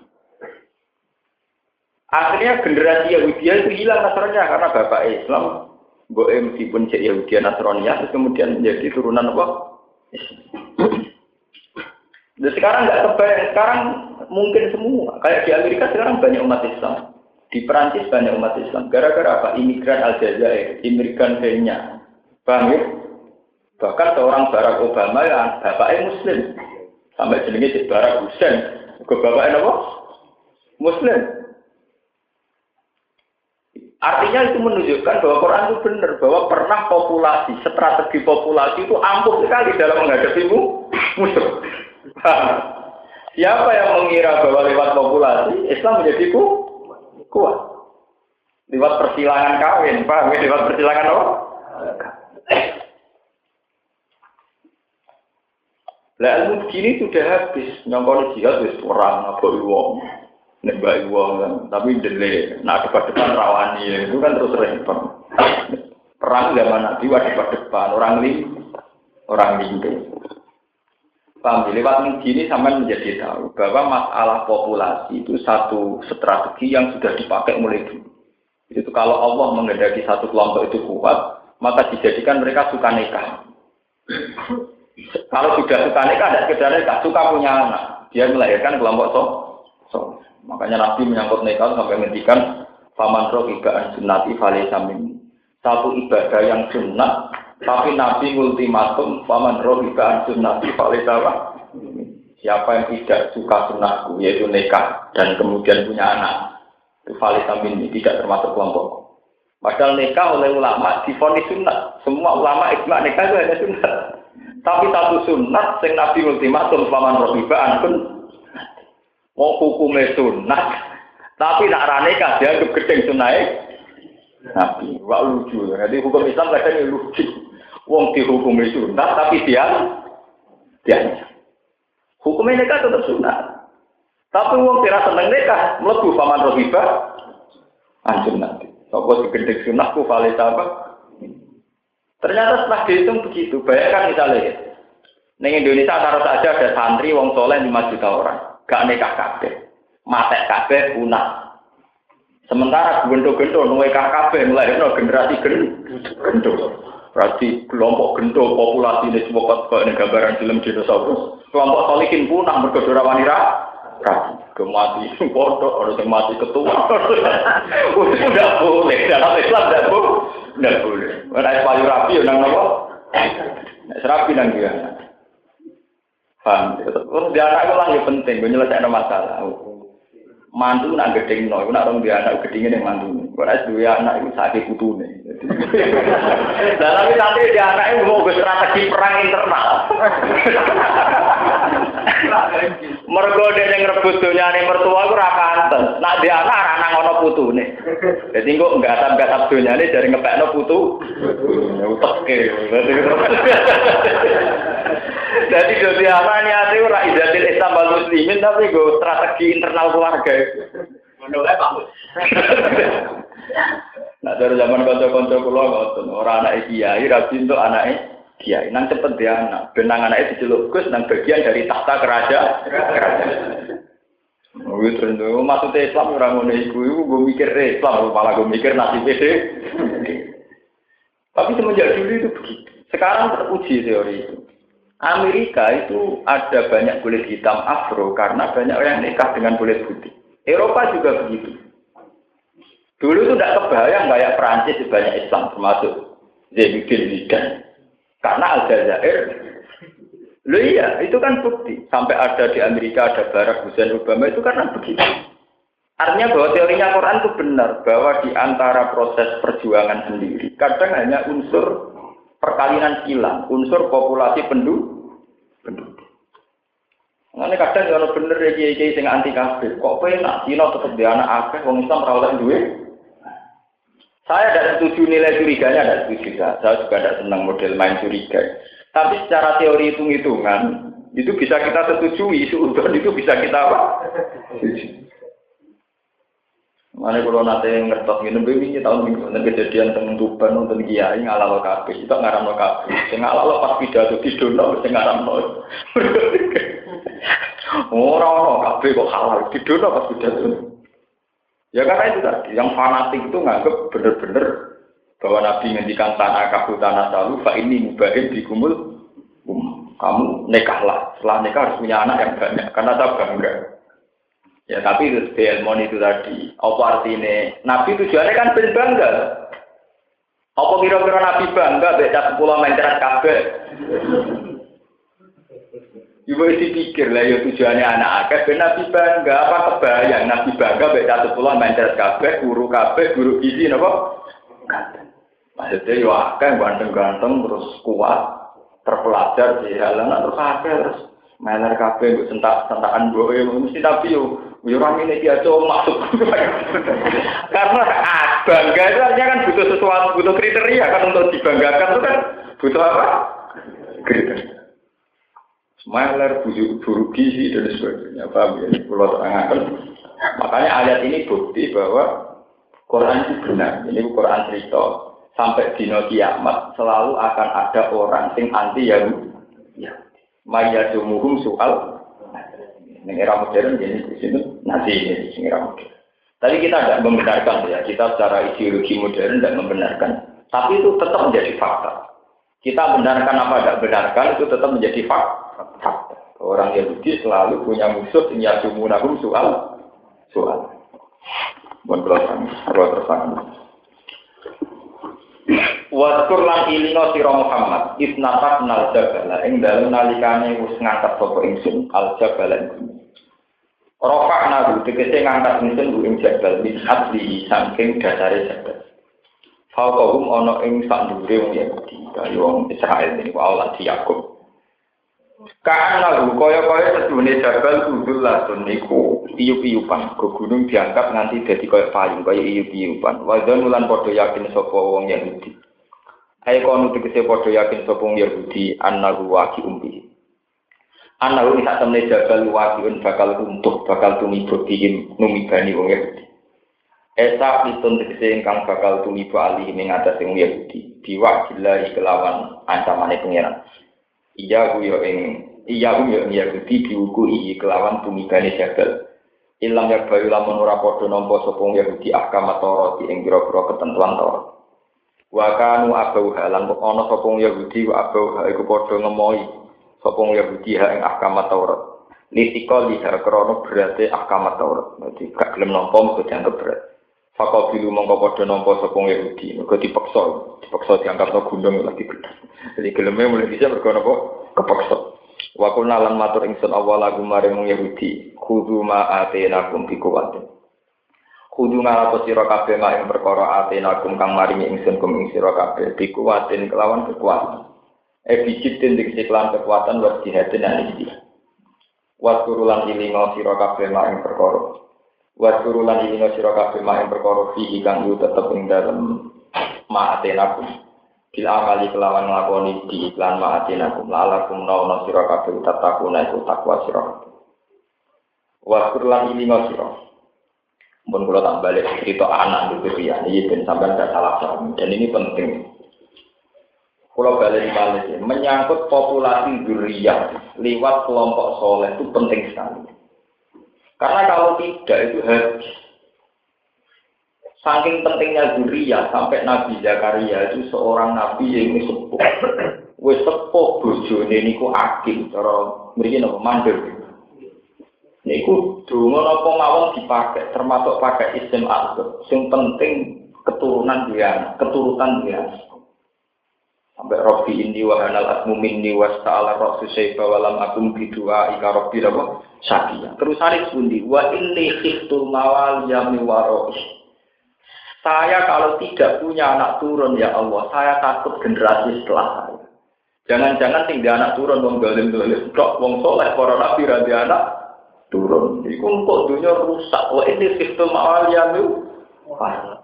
A: Akhirnya generasi Yahudi itu hilang Nasrania karena bapak Islam, mbok meskipun cek Yahudi Nasrania terus kemudian menjadi turunan apa? Dan sekarang nggak kebayang, sekarang mungkin semua. Kayak di Amerika sekarang banyak umat Islam. Di Perancis banyak umat Islam. Gara-gara apa? Imigran Aljazair, imigran Kenya. Paham ya? Bahkan seorang Barack Obama yang bapaknya Muslim. Sampai jenenge Barack Hussein. Bapaknya apa? Muslim. Artinya itu menunjukkan bahwa Quran itu benar. Bahwa pernah populasi, strategi populasi itu ampuh sekali dalam menghadapi musuh. Siapa yang mengira bahwa lewat populasi, Islam menjadi kuat. Lewat persilangan kawin. Paham ya? Lewat persilangan apa? Lah ilmu begini sudah habis, nyongkol jihad wis perang aboi wong, nembaki wong, tapi dele, nak depan rawani itu kan terus repot. Perang zaman Nabi depan orang lingkup. Paham, lewat begini sampai menjadi tahu bahwa masalah populasi itu satu strategi yang sudah dipakai mulai dulu. Itu kalau Allah menghendaki satu kelompok itu kuat, maka dijadikan mereka suka nikah. Kalau sudah suka nikah, tidak sekedar nikah, suka punya anak. Dia melahirkan kelompok so. Makanya Nabi menyangkut nikah sampai menghentikan faman rohibaan sunnati falaysa minni. Satu ibadah yang sunnah, tapi Nabi ultimatum faman rohibaan sunnati falaysa minni. Siapa yang tidak suka sunnahku, yaitu nikah dan kemudian punya anak, itu falaysa minni, tidak termasuk kelompok. Padahal nikah oleh ulama divonis sunnah. Semua ulama ijma nikah itu hanya sunnah. Tapi satu sunat sing Nabi ultimatum paman rohibaan pun mau hukumnya sunat, tapi nak raneka dia anggap gedeng sunai Nabi. Wah lucu. Jadi hukum Islam kadang lucu. Wong dihukumi sunat, tapi dia hukumnya nikah tetap sunat. Tapi wong tidak seneng nikah, mlebu paman rohibah anjur nanti. Sopo si gedeng sunat ku valid apa? Ternyata setelah dihitung begitu. Bayangkan misalnya, di Indonesia taruh saja ada santri wong soleh 5 juta orang, gak nikah kabeh, matek kabeh punah. Sementara gendo-gendo nikah kabeh mulai generasi gendo. Berarti kelompok gendo populasi ini semua kok ini gambaran film dinosaurus. Kelompok solikin punah mergo ora wani ra. Kemati bodoh orang yang mati ketua. Udah boleh dalam Islam tidak boleh. Ada payu rapi yang nama serapi nang dia. Paham? Terus dia anak itu lah yang penting, menyelesaikan masalah. Mantu nak gedeng no, nak orang dia anak gedengnya yang mantu. Kalau dua anak itu sakit putu nih. Dan tapi nanti dia anak itu mau strategi perang internal. Mergo dene ngrebut donyane mertua iku ora pantes. Nak dia anak ngono putune. Dadi kok nggatap-gatap donyane dari ngepekno putu. Utekke. Dadi dadi anak niate ora izatil Islam wal muslimin tapi go strategi internal keluarga. Ngono wae Pak. Nah dari zaman kanca-kanca kula ngoten, ora anake kiai, ra pintu anake kiai. Nang cepet dia anak, benang anake diceluk Gus nang bagian dari tahta kerajaan. Wis terus maksudnya Islam ora ngono iku gue mikir Islam malah gue mikir nasib dhewe. Tapi semenjak dulu itu begitu. Sekarang teruji teori itu. Amerika itu ada banyak kulit hitam afro karena banyak orang nikah dengan kulit putih. Eropa juga begitu. Dulu itu tidak kebayang kayak Perancis banyak Islam termasuk Zainuddin Zidane. Karena Aljazair, loh iya itu kan bukti. Sampai ada di Amerika ada Barack Hussein Obama itu karena begitu. Artinya bahwa teorinya Quran itu benar bahwa di antara proses perjuangan sendiri kadang hanya unsur perkawinan silang, unsur populasi penduduk. Ngene kadang ya ono bener ya kiai-kiai sing anti kafir. Kok penak Cina tetep di anak akeh wong Islam ora oleh duwe. Saya tidak setuju nilai curiganya, tidak setuju. Saya juga tidak senang model main curiga. Tapi secara teori hitung-hitungan, itu bisa kita setujui, suudon itu bisa kita apa? Mana kalau nanti ngertos minum ini tahun minggu nanti kejadian tentang Tuban nonton kiai ngalalo kabeh, itu ngaramno kabeh. Sing ngalalo pas pidato di dono, sing ngaramno. Orang kabeh kok halal di dono pas pidato. Ya karena itu tadi, yang fanatik itu nganggep bener-bener bahwa Nabi ngendikan tanah kabu tanah salu, fa ini mubahin dikumul, kamu nikahlah, setelah nikah harus punya anak yang banyak, karena tak bangga. Ya tapi itu ilmu itu tadi, apa artinya? Nabi tujuannya kan ben bangga. Apa kira-kira Nabi bangga, beda 10 mencerat kabeh. Ibu isi pikir lah ya tujuannya anak akeh ben Nabi bangga apa kebayang Nabi bangga mek 10 mencerat kabeh guru gizi napa maksudnya yo akeh ganteng-ganteng terus kuat terpelajar di halaman terus akeh terus meler kabeh mbok sentak-sentakan boe mesti tapi yo ora ngene iki aja masuk karena bangga itu artinya kan butuh sesuatu butuh kriteria kan untuk dibanggakan itu kan butuh apa kriteria Smiler, buruk gizi, dan sebagainya. Paham ya? Pulau terangkan. Makanya ayat ini bukti bahwa Quran itu benar. Ini Quran cerita. Sampai dino kiamat selalu akan ada orang yang anti Yahudi. Maya jumuhum soal. Ini era modern jadi di sini. Nanti ini di era modern. Tapi kita tidak membenarkan ya. Kita secara ideologi modern tidak membenarkan. Tapi itu tetap menjadi fakta. Kita benarkan apa tidak benarkan itu tetap menjadi fakta. Orang Yahudi selalu punya musuh yang yasumunahum soal. Mohon tersangka. Waskur lan ilingo sira Muhammad isnatat nal jabala ing dalem nalikane wis ngangkat sapa ingsun al jabala ing rofa'na tegese ngangkat ingsun ing jabal min asli saking dasare jabal. Faqahum ana ing sak dhuwure wong Yahudi kaya wong Israel niku Allah Yakub. Karena kaya-kaya sedune jabal kudul latun niku iyup-iyupan go gunung diangkat nganti dadi kaya payung kaya iyup-iyupan wadon lan padha yakin sapa wong Yahudi ae kono tegese padha yakin sapa wong Yahudi annahu waqi umbi annahu sak temne jabal waqiun bakal runtuh bakal tumibut iki numibani wong Yahudi Esa pitun tegese ingkang bakal tuliba alih ing atase wong Yahudi. Diwajilahi kelawan ancamane pangeran. Iya ku yo ing Yahudi diuku iki kelawan tumibane jagal. Ilang ya bayu lamun ora padha nampa sapa wong Yahudi ahkam Taurat ing pira-pira ketentuan Taurat. Wa kanu abau halan ana sapa wong Yahudi wa abau iku padha ngemohi sapa wong Yahudi ing ahkam Taurat. Litika liha krana berate ahkam Taurat. Dadi gak gelem nampa mesti dianggap berat. Fakau bilu mongko padha nampa sapa wong Yahudi, mergo dipaksa diangkat no gundung lagi gedhe. Jadi geleme mulai bisa mergo napa kepaksa. Wa kunna lan matur ingsun awal lagu maring wong Yahudi, khudzu ma atenakum bi quwwatin. Khudzu ngalapo sira kabeh mak ing perkara atenakum kang maringi ingsun kum ing sira kabeh bi quwwatin kelawan kekuatan. Bijitin dikse kelan kekuatan wa jihadin alisi. Wa turulan ilinga sira kabeh mak ing perkara wa turulan ini sira kabeh mak perkara fi kang yu tetep ing dalem ma'atenakum bil amali kelawan nglakoni di iklan ma'atenakum lalakum nauna sira kabeh tatakuna iku takwa sira wa turulan ini sira mun kula tak balik cerita anak itu ya iki ben sampean gak salah paham dan ini penting kula balik menyangkut populasi dzurriyyah liwat kelompok soleh itu penting sekali. Karena kalau tidak itu habis. Saking pentingnya dzurriyyah sampai Nabi Zakaria itu seorang nabi yang sepuh. Wis sepuh bojone niku akil cara mriki napa mandeg. Niku donga napa mawon dipakai termasuk pakai isim al. Sing penting keturutan dia. Sampai Rabbi inni wa hanal asmu minni wasta'ala ra'su syaiba walam akum bidua ika Rabbi apa syakiya. Terus hari pundi wa inni khiftul mawaliya mi waro'i. Saya kalau tidak punya anak turun ya Allah, saya takut generasi setelah saya. Jangan-jangan tinggal anak turun wong dolim-dolim tok wong saleh para nabi ra anak turun. Iku kok dunya rusak. Wa inni khiftul mawaliya mi waro'i.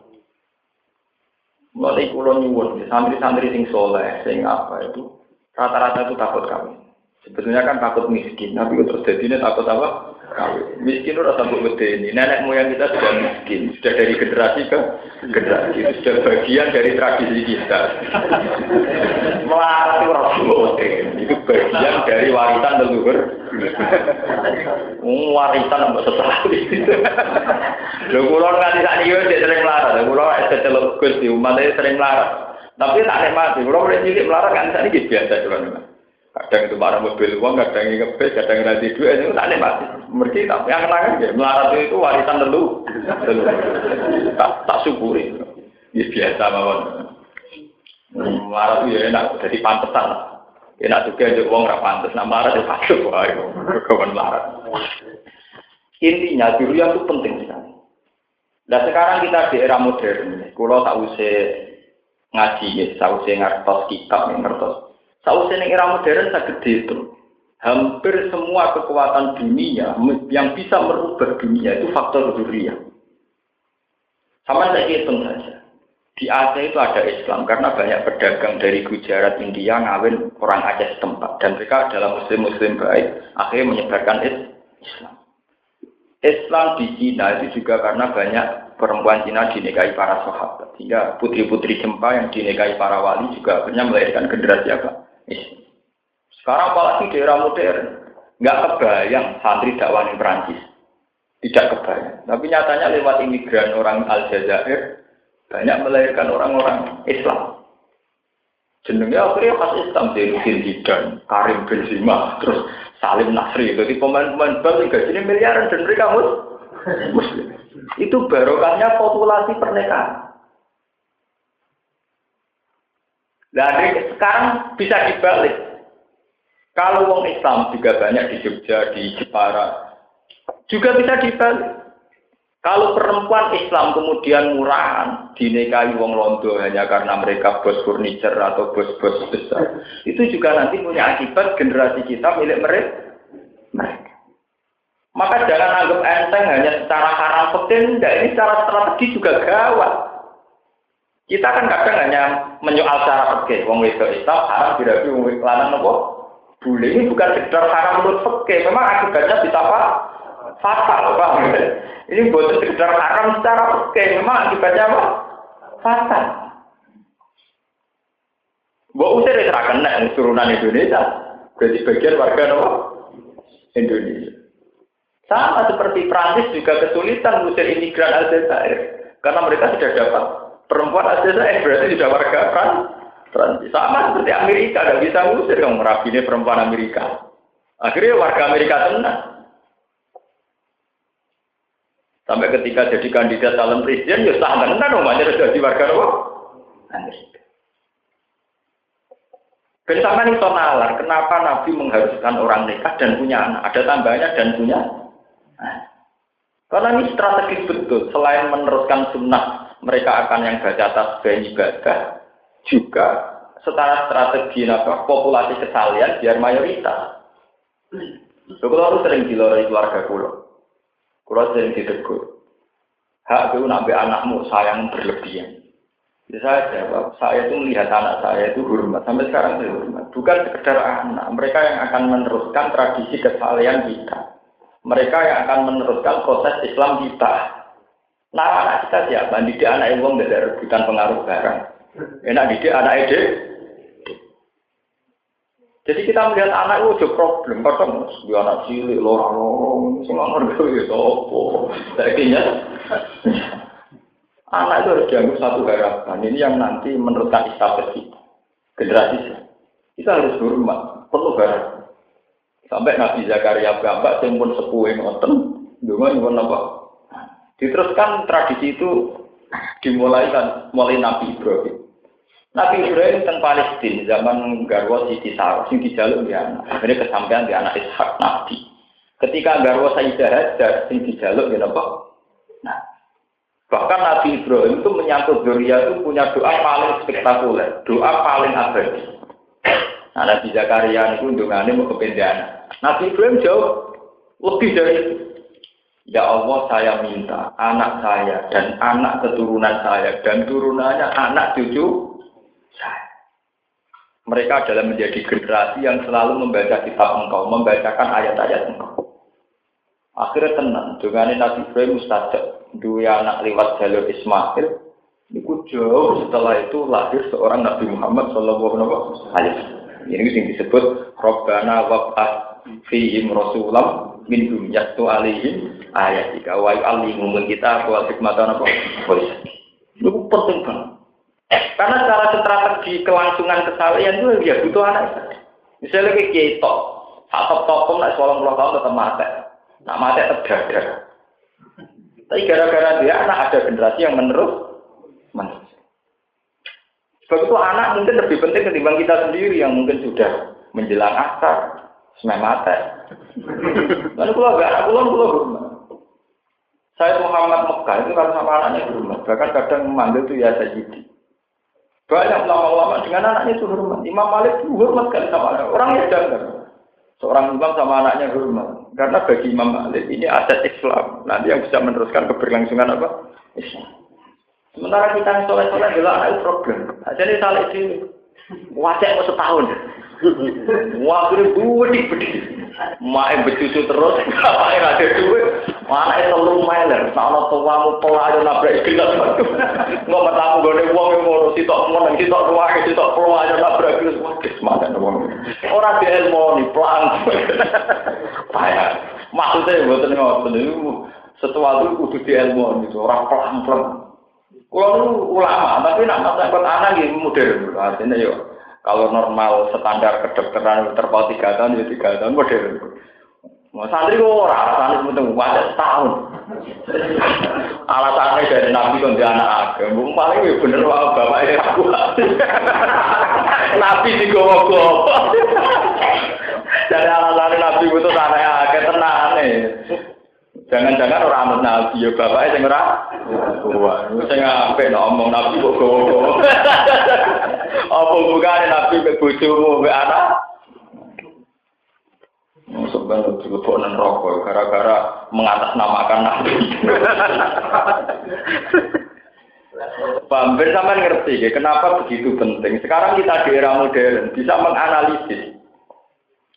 A: Mulai kulo nyuwun, santri-santri sing soleh, sing apa itu rata-rata itu takut kawin. Sebetulnya kan takut miskin, tapi terus jadinya takut apa? Kawin. Miskin udah takut gede ini. Nenek moyang kita sudah miskin, sudah dari generasi ke generasi, itu sudah bagian dari tradisi kita. Melarat itu orang itu bagian dari warisan leluhur. Warisan apa setelah itu? Lho kula nganti sak niki wis sering melarat. Kula secelok Gus di umat sering melarat. Tapi tak nikmati. Kula mulai cilik melarat kan sak niki biasa cuman. Kadang itu barang mobil uang, kadang ngebet, kadang nanti duit itu tak nikmati. Mergi tapi yang kenangan ya melarat itu warisan leluhur. Tak syukuri. Ya biasa mawon. Melarat itu ya enak jadi pantesan. Enak juga aja uang ra pantes. Nah melarat itu pasuk wae. Kawan melarat. Intinya dzurriyyah itu penting sekali. Nah sekarang kita di era modern, kalau tak usah ngaji, tak usah ngertos kitab, ngertos. Tak usah di era modern saya gede itu. Hampir semua kekuatan dunia yang bisa merubah dunia itu faktor dzurriyyah. Sama saya hitung saja. Di Aceh itu ada Islam karena banyak pedagang dari Gujarat, India ngawin orang Aceh setempat dan mereka adalah muslim-muslim baik, akhirnya menyebarkan Islam. Islam di Cina itu juga karena banyak perempuan Cina dinikahi para sahabat. Sehingga putri-putri Jempa yang dinikahi para wali juga akhirnya melahirkan generasi apa? Islam. Sekarang apalagi di era modern, nggak kebayang santri dakwah di Perancis. Tidak kebayang. Tapi nyatanya lewat imigran orang Aljazair, banyak melahirkan orang-orang Islam. Jenengnya akhirnya khas Islam, Zainuddin Zidane, Karim Benzema, terus Salim Nasri. Jadi pemain-pemain bal gajinya miliaran dan mereka muslim. Itu barokahnya populasi pernikahan. Nah, sekarang bisa dibalik. Kalau wong Islam juga banyak di Jogja, di Jepara, juga bisa dibalik. Kalau perempuan Islam kemudian murahan, dinikahi wong Londo hanya karena mereka bos furniture atau bos-bos besar, itu juga nanti punya akibat generasi kita milik mereka. Maka jangan anggap enteng hanya secara haram fikih, enggak, ini secara strategi juga gawat. Kita kan kadang hanya menyoal secara fikih, wong wedok Islam haram dirabi wong lanang nopo? Boleh, ini bukan sekedar haram menurut fikih, memang akibatnya bisa apa? Fatal, Pak. Ini bukan sekedar haram secara fikih, memang akibatnya apa? Fatal. Mbok usir ora kena turunan Indonesia. Berarti bagian warga apa? Indonesia. Sama seperti Prancis juga kesulitan mengusir imigran Aljazair karena mereka sudah dapat perempuan Aljazair berarti sudah warga Prancis. Sama seperti Amerika tidak bisa mengusir yang merabini perempuan Amerika. Akhirnya warga Amerika tenang. Sampai ketika jadi kandidat calon presiden ya sah tenan namanya sudah jadi warga Amerika. Ben sampean iso nalar, kenapa Nabi mengharuskan orang nikah dan punya anak? Ada tambahnya dan punya anak. Karena ini strategis betul. Selain meneruskan sunnah, mereka akan yang baca tasbih ibadah, juga secara strategi populasi kesalian biar mayoritas. Kalau aku sering diloroi keluarga kulo sering ditegur. Hak itu nabi anakmu sayang berlebihan. Ya, saya jawab, saya itu melihat anak saya itu hormat, sampai sekarang saya hormat. Bukan sekedar anak, mereka yang akan meneruskan tradisi kesalahan kita. Mereka yang akan meneruskan proses Islam kita. Nah, anak kita siapa? Didik anak ibu tidak ada rebutan pengaruh barang. Enak didik anak ide. Jadi kita melihat anak itu ada problem. Kadang dia anak cilik, lorong-lorong, semua ngerti itu apa. Akhirnya anak itu harus dianggap satu harapan. Ini yang nanti meneruskan estafet kita. Generasi kita harus hormat, perlu harapan. Sampai Nabi Zakaria gambar, tempun sepuh ngoten, dengan apa? Diteruskan tradisi itu dimulai Nabi Ibrahim. Nabi Ibrahim teng Palestina zaman garwa Siti Sarah, sing dijaluk dia anak. Akhirnya kesampaian dia anak Ishak Nabi. Ketika garwa Sayyidah Hajar, sing dijaluk dia apa? Nah, bahkan Nabi Ibrahim itu menyangkut Dzurriyyah itu punya doa paling spektakuler, doa paling abadi. Nah, Nabi Zakaria itu ndongane mau kependean. Nabi Ibrahim jauh lebih dari itu. Ya Allah, saya minta anak saya dan anak keturunan saya dan turunannya anak cucu saya. Mereka adalah menjadi generasi yang selalu membaca kitab Engkau, membacakan ayat-ayat Engkau. Akhirnya tenang, dengan Nabi Ibrahim mustajab, dua anak lewat jalur Ismail, itu jauh setelah itu lahir seorang Nabi Muhammad Sallallahu Alaihi Wasallam. Ini yang disebut Rabbana wab'ath fihim rasulam minhum yatlu alaihim ayatika wa yu'allimuhumul kitab wal hikmata wa itu penting banget. Karena secara strategi kelangsungan kesalahan itu ya butuh anak. Misalnya kayak gitu, atau tokom nak 20 tahun tetap mati, nak mati terdadak. Tapi gara-gara dia anak ada generasi yang menerus. Sebab itu anak mungkin lebih penting ketimbang kita sendiri yang mungkin sudah menjelang asar, semai mati. Lalu kalau agak anak pulang. Saya Muhammad Mekah itu kan sama anaknya hormat, bahkan kadang memanggil itu ya Sayyidi. Banyak ulama-ulama dengan anaknya itu hormat. Imam Malik itu hormat kan sama anaknya. Orangnya janggal. Seorang imam sama anaknya hormat. Karena bagi Imam Malik ini adat Islam. Nanti yang bisa meneruskan keberlangsungan apa? Islam. Sementara kita yang soleh-soleh adalah anak itu problem. Jadi salah itu wajah mau setahun. Waktu budi. Mak bercucu terus, bapaknya nggak ada duit. Anaknya telur meler, sama tuamu pelajar nabrak gelas. Nggak bertamu gede uang yang mau sitok monang, sitok ruang, sitok pelajar nabrak gelas. Wah, semangat uang. Orang di ilmu nih, pelan. Payah. Maksudnya buat ini sesuatu kudu di ilmu itu orang pelan. Kalau ulama, tapi nak masalah anak ini modern. Artinya yo. Kalau normal standar kedokteran terpaut 3 tahun, ya 3 tahun modern. Santri kok orang alasannya semuanya wajah setahun. Alasannya dari Nabi kan dia anak agam. Paling ya bener wah bapaknya aku. Nabi digowo-gowo. Dari alasannya Nabi itu anaknya agak tenang nih. Jangan-jangan orang amat Nabi, ya bapaknya yang ngerah. Wah, saya ngapain ngomong Nabi kok gowo-gowo. Apa bukan Nabi ke bojomu ke anak? Sebenarnya juga bonan rokok, gara-gara mengatasnamakan Nabi. Bambir sampai ngerti, kenapa begitu penting. Sekarang kita di era modern bisa menganalisis.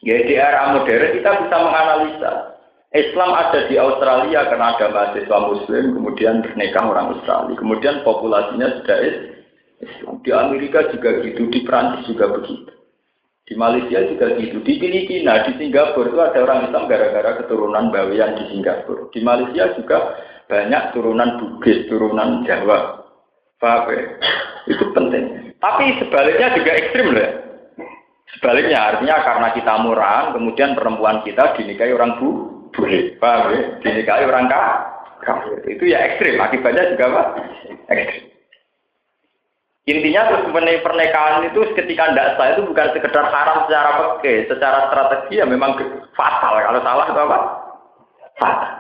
A: Ya, di era modern kita bisa menganalisa. Islam ada di Australia karena ada mahasiswa Muslim, kemudian nikah orang Australia, kemudian populasinya sudah Islam. Di Amerika juga gitu, di Prancis juga begitu, di Malaysia juga gitu, di Filipina, di Singapura itu ada orang Islam gara-gara keturunan Bawean di Singapura. Di Malaysia juga banyak turunan Bugis, turunan Jawa. Paham ya? Itu penting. Tapi sebaliknya juga ekstrim loh ya. Sebaliknya artinya karena kita murahan, kemudian perempuan kita dinikahi orang boleh, paham ya? Dinikahi orang kafir. Itu ya ekstrim, akibatnya juga apa? Ekstrim. Intinya terus pernikahan itu ketika tidak sah itu bukan sekedar haram secara fikih, secara strategi ya memang fatal. Kalau salah itu apa? Fatal.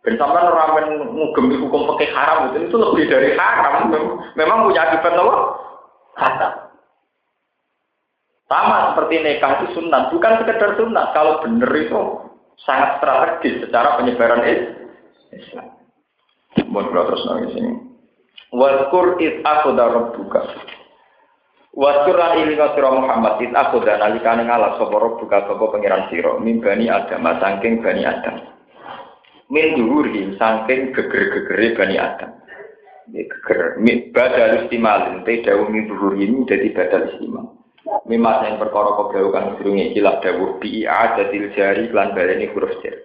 A: Dan sampai orang mengugem hukum fikih haram itu lebih dari haram. Memang punya akibat apa? Fatal. Sama seperti nikah itu sunat, bukan sekedar sunat. Kalau benar itu sangat strategis secara penyebaran Islam. Mohon terus nangis ini. Waskur it akhudha rabbuka. Waskur lan ilinga sira Muhammad it akhudha nalikane ngalap sapa rabbuka sapa pangeran sira min bani Adam saking bani Adam. Min dhuhuri saking geger-gegere bani Adam. Geger badal istimal te dawuh min dhuhuri ini dadi badal istimal. Mimas yang perkara koblau kang durunge ilah dawuh bi adatil jari lan baleni huruf jar.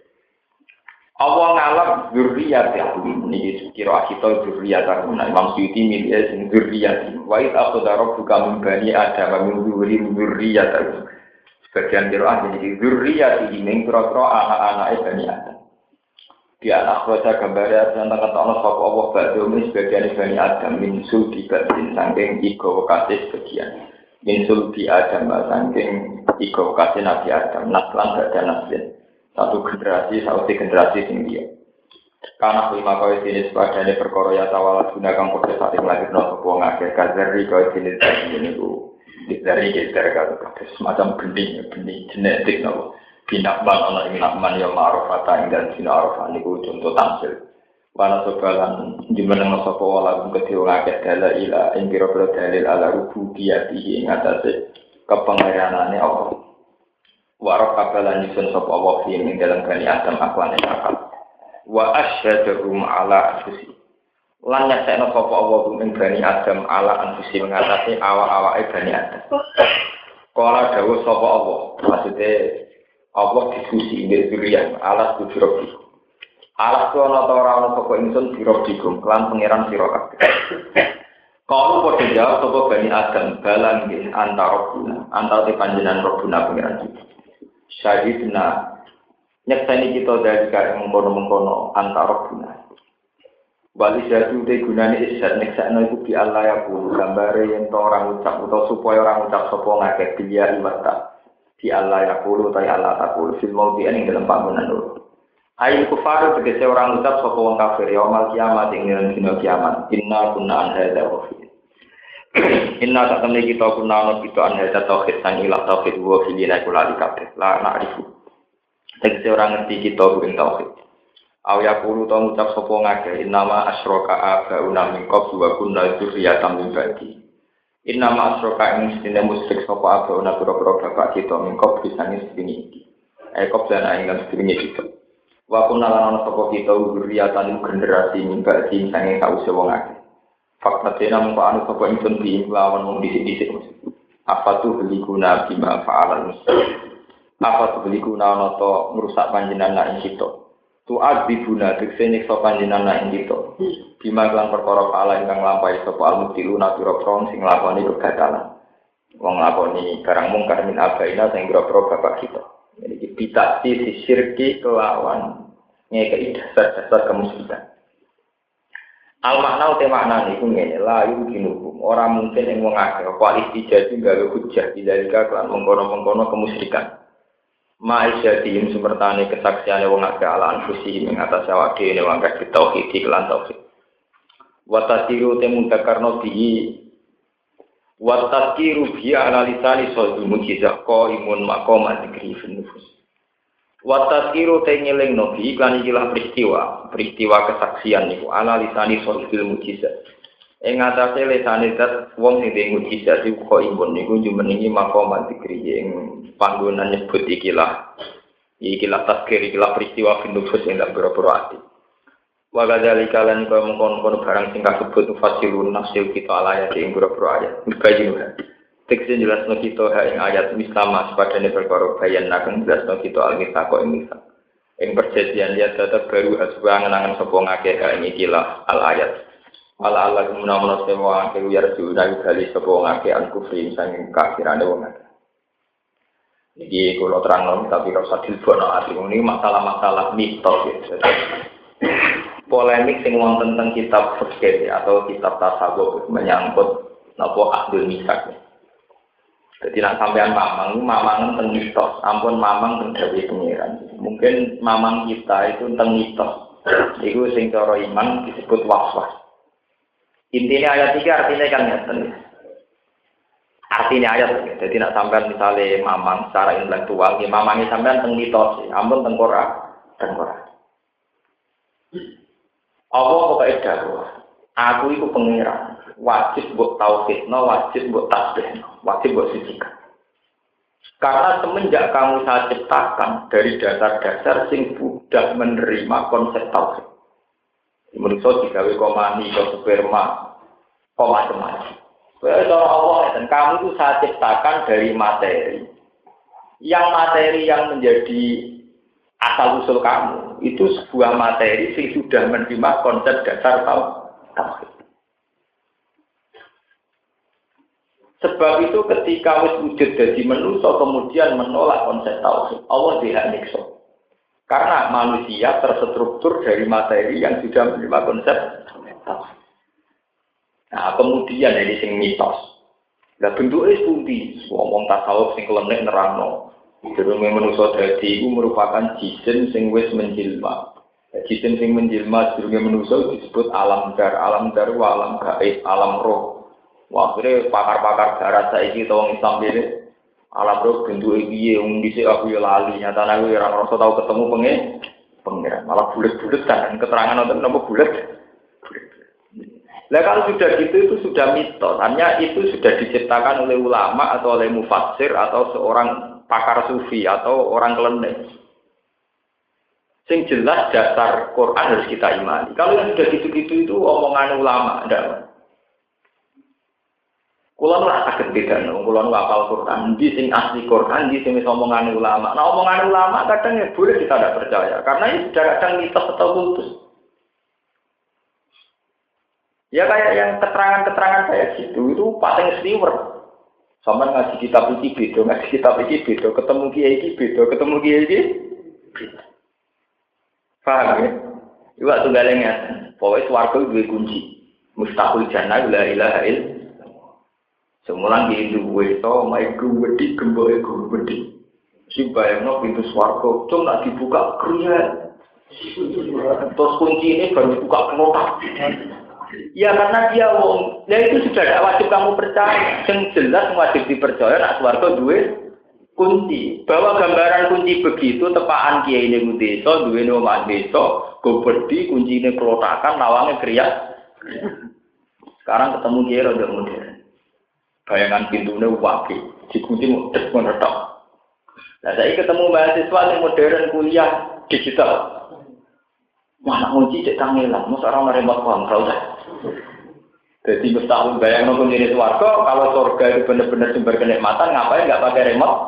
A: Allah ngalap zurriyat yakin niki kira kita zurriyat ana Imam Suyuti milih sing zurriyat wa id akhadha rabbuka min bani adam min zurriyat sebagian kira jadi zurriyat ini ning kira-kira anak-anak bani adam di anak wajah gambar tentang kata Allah sapa Allah badhe sebagian bani adam min sulti badin saking iko kasih sebagian min sulti adam saking iko kasih nabi adam naslan gak ada naslin satu generasi sing dia. Karena lima kau jenis padane perkara ya tawalat guna kang padha saling lahirna sapa ngakeh kazari kau jenis ini ku dari geser kalau semacam benih genetik nopo binakman ana ing nakman ya ma'rufata ing dan sinarfa niku contoh tamsil. Wana sobalan jumeneng sapa wala kedhe ngakeh dalil ing pira-pira dalil ala rububiyatihi ing atase kepengeranane Allah. Warok kabalan nyusun sapa Allah fi ing dalam bani Adam akwane akal. Wa asyhadum ala anfusi. Lan nyasekno sapa Allah ing bani Adam ala anfusi mengatasi awak-awake bani Adam. Kala dawuh sapa Allah, maksude Allah diskusi ing diriyan alas kujrobi. Alas kono ta ora ono sapa ingsun birobikum lan pangeran sira kabeh. Kalau padha jawab sapa bani Adam balang nggih antara panjenengan Rabbuna pangeran kita. Syahidna nyekseni kita dari kaya mengkono-mengkono antara guna wali jatuh de gunane isyad nyekseni itu di Allah ya puluh gambare yang orang ucap atau supaya orang ucap sopo ngakeh dia iwata di Allah ya puluh atau Allah tak puluh fil mawdi'an yang dalam bangunan dulu ayin kufar tegese orang ucap sopo wong kafir yaumal kiamat ing dina kiamat inna kunna an hadza wafid inna tak temne kita kunana kita an hadza tauhid sang ilah tauhid wa filina kula kabeh la na'rifu tegese orang ngerti kita kuwi tauhid aw yaqulu ta ngucap sapa ngakeh innama asyraka abauna min qablu wa kunna dzurriyyatan min ba'di innama asyraka ing sedene musyrik sapa abauna pira-pira bapak kita min qablu sange sedene iki qabla ing sedene kita wa kunna lan sapa kita dzurriyyatan generasi min ba'di sange kause wong akeh fakta tena mung anu sapa ingsun di lawan mung dhisik-dhisik apa tuh beli guna bima fa'alan apa tuh beli guna noto merusak panjenengan ing kita tu adibuna tekse nyiksa panjenengan ing kita bima lan perkara fa'ala ingkang lampahi sapa almutiluna pira-pira sing lakoni kegagalan wong lakoni barang mungkar min abaina sing pira-pira bapak kita iki bitati disirki kelawan ngekei dasar kemusyrikan. Al makna uti makna niku ngene layu dinukum ora mungkin ing wong akeh apa istijati gawe hujjah dilika kan mengkono-mengkono kemusyrikan ma'isyatim sumertane kesaksiane wong akeh ala anfusi ing atas awake dhewe wong akeh tauhid lan tauhid wa tasiru te mutakarno bi wa tazkiru bi analisani sodul mujizah ko imun maqama dikri fil nufus wa tazkiru te ngelingno bi iklan ikilah peristiwa kesaksian niku analisani sodul mujizah ing atase lesane zat wong sing duwe mujizat iku kok imun niku jumenengi maqama dikri ing panggonan nyebut ikilah Ikilah tazkir, ikilah peristiwa finufus yang tak berapa hati. Wa kadzalika lan kaya mengkon-kon barang sing kasebut fasilun nafsil kita ayat ing berapa ayat. Bayin. Tekse jelasno kita ha ing ayat mislama sepadane perkara bayan nakeng jelasno kita al-mitsaq ing mitsaq. Ing perjanjian ya tetep baru aswa ngenangan sapa ngakeh ing ikilah al-ayat. Ala gumuna sewa ngakeh yar juna kali sapa ngakeh an kufri sanging kafirane wong akeh. Iki kula terangno tapi ora usah dilbono ati ini masalah-masalah mitos ya. Polemik sing wonten teng kitab fikih atau kitab tasawuf menyangkut napa akdul misak. Jadi nak sampean mamang teng mitos, ampun mamang teng dawuh pengiran. Mungkin mamang kita itu teng mitos. Iku sing cara iman disebut waswas. Intinya ayat 3 artinya kan ngeten. Artinya ayat, jadi nak sampean misalnya mamang secara intelektual, ya mamangnya sampean teng mitos, ampun teng Quran. Allah pokoknya dawuh, aku itu pengiran, wajib buat tauhidno, wajib buat tasbihno, wajib buat sucikan. Karena semenjak kamu saya ciptakan dari dasar-dasar sing sudah menerima konsep tauhid. Menurut digawe komani, sperma, macam-macam. Kalau Allah dan kamu itu saya ciptakan dari materi. Yang materi yang menjadi asal usul kamu itu sebuah materi yang sudah menerima konsep dasar tauhid. Sebab itu ketika wis wujud dadi manusia kemudian menolak konsep tauhid, Allah tidak nikso. Karena manusia terstruktur dari materi yang sudah menerima konsep tauhid. Nah, kemudian ini sing mitos. Lah bentuke pundi? Wong tasawuf sing klenek nerangno. Durunge manusa dadi iku merupakan jisim sing wis menjelma. Jisim sing menjelma durunge manusa disebut alam dar wa alam gaib, alam roh. Wae pakar-pakar darat saiki to wong Islam dhewe. Alam roh bentuke piye wong dhisik aku ya lali, nyatane aku ora ngerasa tau ketemu pengen. Malah bulet-bulet kan keterangan nonton napa bulet. Nah kalau sudah gitu itu sudah mitos, hanya itu sudah diciptakan oleh ulama atau oleh mufassir atau seorang pakar sufi atau orang klenek. Sing jelas dasar Quran harus kita imani. Kalau yang sudah gitu-gitu itu omongan ulama, ndak. Kula nu ora saged bedano, kula nu hafal Quran, di sing asli Quran, di sing omongan ulama. Nah omongan ulama kadang ya boleh kita tidak percaya, karena ini sudah kadang mitos atau kultus. Ya kayak yang keterangan-keterangan kayak gitu itu paling sliwer. Sama ngaji kitab iki beda, ngaji kitab iki beda, ketemu kiai iki beda, ketemu kiai iki beda. Paham ya? Iwak tunggalnya, pokoknya swarga duwe kunci. Mustaqil jannah la ilaha illallah. Semulan di duwe to, mai gumedi gemboe gumedi. Si bayangno pintu swarga, cung nak dibuka kriya. Terus kunci ini baru dibuka kelotak. Ya karena dia wong, ya itu sudah tidak wajib kamu percaya. Yang jelas wajib dipercaya nak swarga duwe kunci. Bahwa gambaran kunci begitu tepaan kiai ini desa, duwe omah desa, gobedi kunci ini kelotakan, lawangnya kriat. Sekarang ketemu kiai rada modern. Bayangan pintunya wakil, dikunci mudah menetok. Nah saya ketemu mahasiswa yang modern kuliah digital. Mana kunci cek tangilan, masa orang remote control dah. Jadi mustahil bayang nonton jenis warga, kalau surga itu benar-benar sumber kenikmatan, ngapain nggak pakai remote?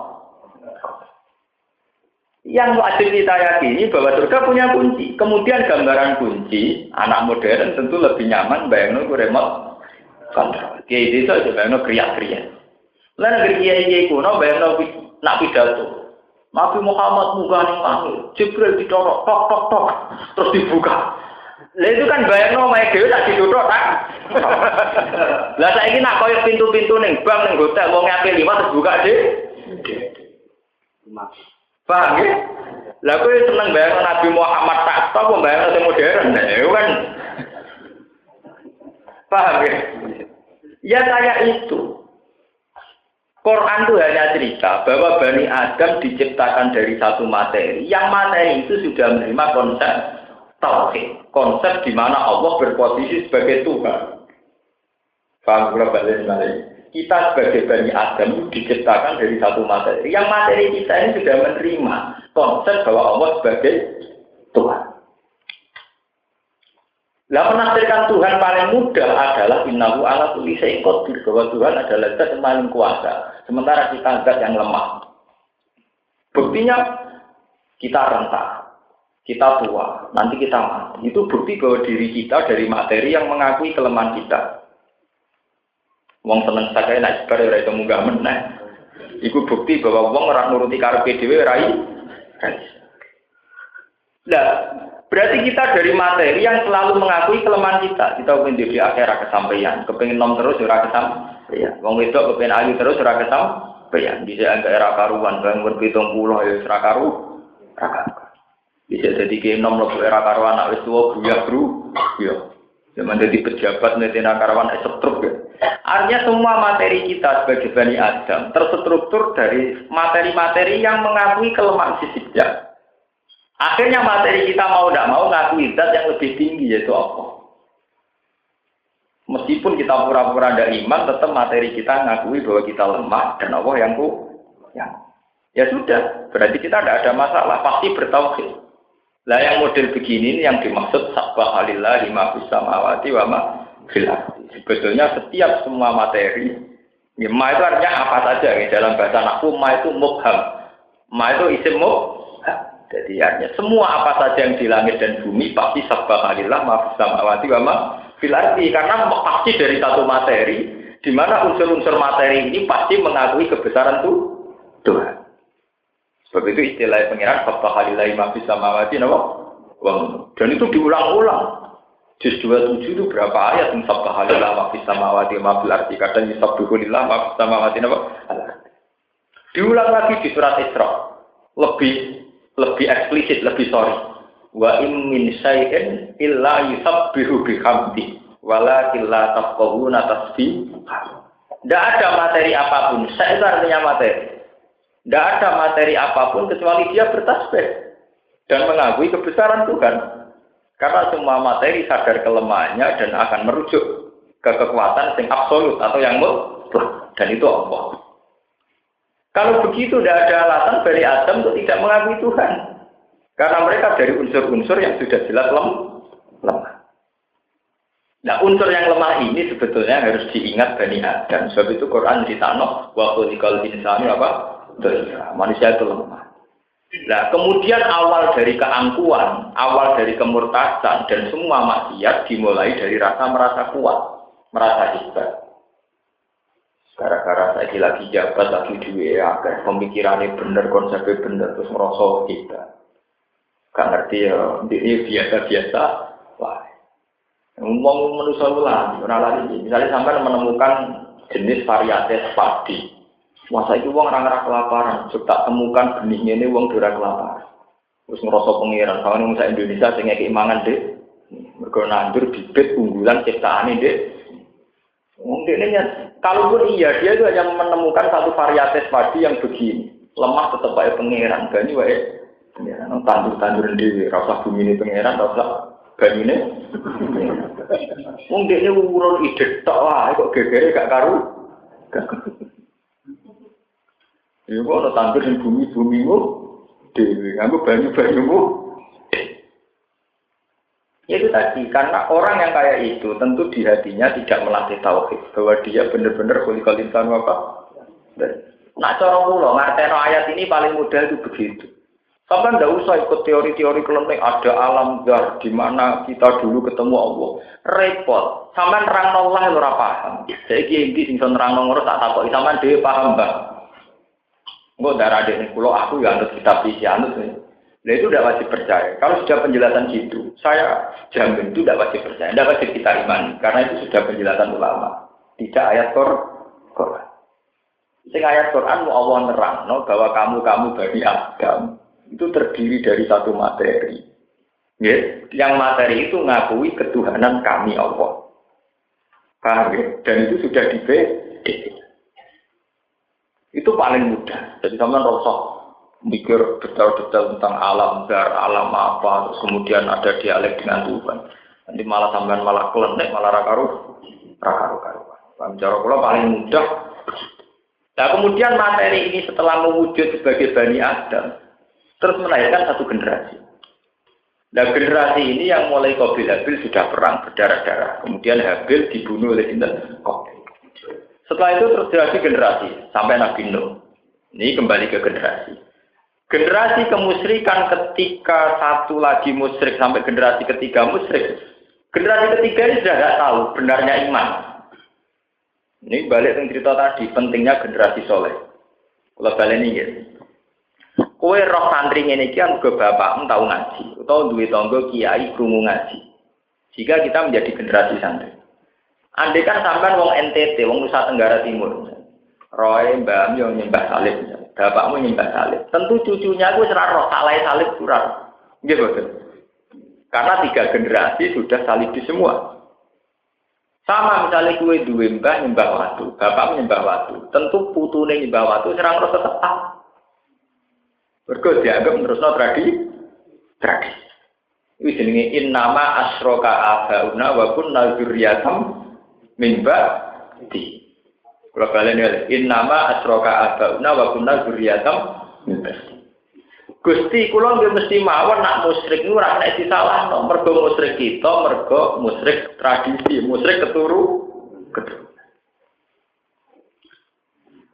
A: Yang wajib kita yakini bahwa surga punya kunci. Kemudian gambaran kunci, anak modern tentu lebih nyaman bayang nonton remote control. Kiai itu aja bayang nonton kriak-kriak. Lalu negeri kiai kuno bayang nonton nak pidato. Nabi Muhammad munggah ning langit, Jibril dicorok tok terus dibuka. Lah itu kan bayangno omahe dhewe tak dituthuk tak. Lah saiki nak koyo pintu-pintu ning bank ning hotel wong ngake liwat terus buka dhewe. Paham ya? Lah kowe seneng bayangno Nabi Muhammad tak tok kok bayangno sing modern. Nah, itu kan paham ya? Ya kayak itu. Quran itu hanya cerita bahwa Bani Adam diciptakan dari satu materi. Yang materi itu sudah menerima konsep tauhid, konsep di mana Allah berposisi sebagai Tuhan. Paham berapa balik? kita sebagai Bani Adam diciptakan dari satu materi. Yang materi kita ini sudah menerima konsep bahwa Allah sebagai Tuhan. Lah menafsirkan Tuhan paling mudah adalah innahu ala kulli syai'in qadir, bahwa Tuhan adalah zat yang paling kuasa, sementara kita zat yang lemah. Buktinya kita renta, kita tua, nanti kita mati. Itu bukti bahwa diri kita dari materi yang mengakui kelemahan kita. Wong seneng sakake nek bar ora iso munggah meneh. Iku bukti bahwa wong ora nuruti karepe dhewe ora iso. Lah, berarti kita dari materi yang selalu mengakui kelemahan kita. Kita pengen di akhirat kesampaian, kepengin nom terus ora kesampaian. Wong wedok kepengin ayu terus ora kesampaian. Bisa angka era karuan, bang umur 70 ya ora karu. Bisa jadi ke nom lebu era karuan anak wis tuwa buyah bro. Ya. Zaman jadi pejabat netina karuan setruk ya. Artinya semua materi kita sebagai Bani Adam terstruktur dari materi-materi yang mengakui kelemahan fisiknya. Akhirnya materi kita mau tidak mau ngakui zat yang lebih tinggi, yaitu Allah. Meskipun kita pura-pura tidak iman, tetap materi kita ngakui bahwa kita lemah dan Allah yang ya sudah, berarti kita tidak ada masalah, pasti bertauhid. Lah yang model begini yang dimaksud subhanallahi ma fis samawati wa ma fil ardi. Sebetulnya setiap semua materi, ya, ma itu artinya apa saja ya, dalam bahasa nahwu ma itu mubham. Ma itu isim mubham. Jadi artinya semua apa saja yang di langit dan bumi pasti subhanallah ma fis samawati wa ma fil ardi, karena pasti dari satu materi di mana unsur-unsur materi ini pasti mengakui kebesaran Tuhan. Sebab itu istilah pengiran subhanallah ma fis samawati wa dan itu diulang-ulang. Juz 27 itu berapa ayat yang subhanallah ma fis samawati wa ma fil ardi, kadang yusabbihulillah ma fis samawati wa diulang lagi di surat Isra. Lebih eksplisit, lebih sorry. Wa in min syai'in illa yusabbihu bihamdi walakin la tafqahuna tasbihah. Tidak ada materi apapun, saya itu artinya materi. Tidak ada materi apapun kecuali dia bertasbih dan mengakui kebesaran Tuhan. Karena semua materi sadar kelemahannya dan akan merujuk ke kekuatan yang absolut atau yang mutlak, dan itu Allah. Kalau begitu tidak ada alasan Bani Adam untuk tidak mengakui Tuhan. Karena mereka dari unsur-unsur yang sudah jelas lemah. Nah, unsur yang lemah ini sebetulnya harus diingat Bani Adam. Sebab itu Quran ditano wa khuliqal insanu apa? Manusia itu lemah. Nah, kemudian awal dari keangkuhan, awal dari kemurtadan dan semua maksiat dimulai dari rasa merasa kuat, merasa hebat. Gara-gara saya lagi jabat, lagi duwe agar pemikirannya bener, konsepnya bener, terus merasa kita gak ngerti ya, ini biasa-biasa. Wah, ngomong manusia ulang, lagi. Misalnya sampai menemukan jenis varietas padi, masa itu uang orang-orang kelaparan, coba temukan benihnya ini uang dura kelaparan, terus merasa pengiran. Kalau ini misalnya Indonesia sehingga keimangan deh, mereka nandur bibit unggulan ciptaan ini deh. Mungkin kalaupun iya, dia itu hanya menemukan satu varietas padi yang begini, lemah tetap baik pengeran, gani baik pengeran, tandur sendiri, rasa bumi ini pengeran, rasa gani ini. Mungkin ini urun ide tak lah, kok gegere gak karu. Ya kok ada tandur di bumi-bumimu, dewi, aku banyu-banyumu. Ya itu tadi, karena orang yang kayak itu tentu di hatinya tidak melatih tauhid bahwa dia benar-benar khuliqal insanu apa. Nak cara kula ngarteno ayat ini paling mudah itu begitu. Sampai tidak usah ikut teori-teori kelenteng ada alam zar di mana kita dulu ketemu Allah. Repot. Sampai nerangno Allah ora paham. Saiki iki sing nerangno ngono tak takoki sampean dhewe paham, Bang. Engko darah dekne kula aku ya anut kitab iki anut. Nah itu tidak wajib percaya. Kalau sudah penjelasan gitu, saya jamin itu tidak wajib percaya. Tidak wajib kita imani. Karena itu sudah penjelasan ulama. Tidak ayat Quran. Sing ayat Quran Allah nerangno bahwa kamu Bani Adam itu terdiri dari satu materi. Ya, yang materi itu ngakui ketuhanan kami Allah. Paham ya? Dan itu sudah dibeda. Itu paling mudah. Jadi sampean rasa mikir detail-detail tentang alam zar, alam apa, terus kemudian ada dialek dengan Tuhan. Nanti malah sampean malah klenek, malah rakaru. Cara kula paling mudah. Nah kemudian materi ini setelah mewujud sebagai Bani Adam, terus melahirkan satu generasi. Nah generasi ini yang mulai Qabil Habil sudah perang berdarah-darah. Kemudian Habil dibunuh oleh Qabil. Setelah itu terus generasi generasi sampai Nabi Nuh. Ini kembali ke generasi. Generasi kemusyrikan ketika satu lagi musyrik sampai generasi ketiga musyrik. Generasi ketiga ini sudah tidak tahu benarnya iman. Ini balik ke cerita tadi pentingnya generasi soleh. Kalau balik ini ya. Kowe roh santri ngene iki kan go bapakmu tau ngaji utawa duwe tangga kiai krungu ngaji. Jika kita menjadi generasi santri. Andai kan sampean wong NTT, wong Nusa Tenggara Timur. Roe mbahmu yo nyembah salib, bapakmu nyembah salib. Tentu cucunya ku ora roh salahe salib ora. Nggih boten. Karena 3 generasi sudah salibi semua. Sama misalnya kue duwe mbah nyembah watu, bapakmu nyembah watu. Tentu putune nyembah watu ora roh tetep. Mergo dianggap terusno tradisi. Iki jenenge innama asyraka abauna wa kunna dzurriyatam min ba'di. Kalau kalian innama asyraka abauna wa kunna dzurriyatam min ba'di. Gusti kula nggih mesti mawon nak musyrik niku ora nek disalahno, mergo musyrik kita, mergo musyrik tradisi, musyrik keturunan.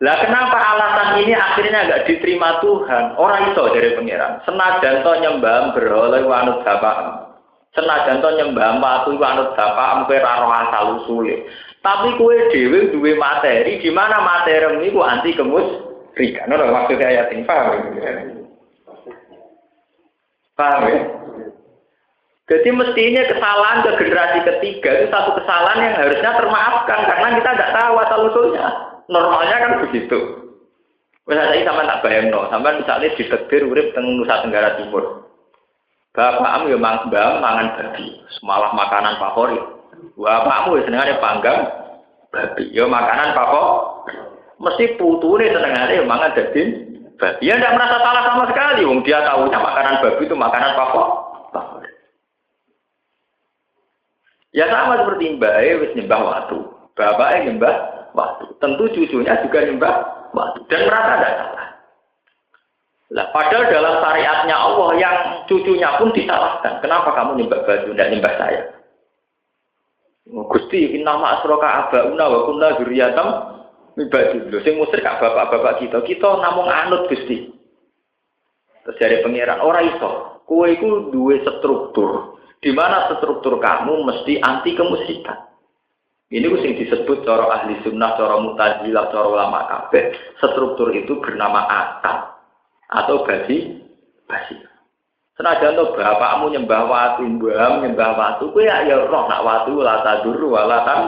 A: Lah kenapa alasan ini akhirnya enggak diterima Tuhan? Orang itu dari pangeran. Senajan to nyembah berhala wanut bapak. Senajan to nyembah watu wanut bapak kowe ora roh asal usule. Tapi kowe dhewe duwe materi di mana materi niku anti kemusyrikan. Ngono maksudnya ayat ini paham. Paham ya? Jadi mestinya kesalahan ke generasi ketiga itu satu kesalahan yang harusnya termaafkan karena kita tidak tahu asal usulnya. Normalnya kan begitu. Misalnya sama tak bayangno, sama misalnya ditekdir urip teng Nusa Tenggara Timur. Bapakmu ya mangan babi, malah makanan favorit. Bapakmu ya senengane panggang babi, ya makanan favorit. Mesti putune senengane mangan daging babi. Dia tidak merasa salah sama sekali, wong dia tahunya makanan babi itu makanan favorit. Ya sama seperti mbake wis nyembah watu, bapake nyembah waktu. Tentu cucunya juga nyembah waktu dan merasa tidak salah. Lah, padahal dalam syariatnya Allah yang cucunya pun disalahkan. Kenapa kamu nyembah batu, tidak nyembah saya? Gusti, innama asyraka abauna wa kunna dzurriyatam min ba'di. Lho sing musyrik bapak-bapak kita namung anut Gusti. Terus dari pangeran ora iso. Kowe iku duwe struktur. Di mana struktur kamu mesti anti kemusyrikan. Ini sing disebut cara ahli sunnah, cara Mu'tazilah, cara ulama kabeh. Struktur itu bernama akal atau basi. Senajan to bapakmu nyembah watu, mbahmu nyembah watu, kowe ya roh nak watu la taduru wala tan.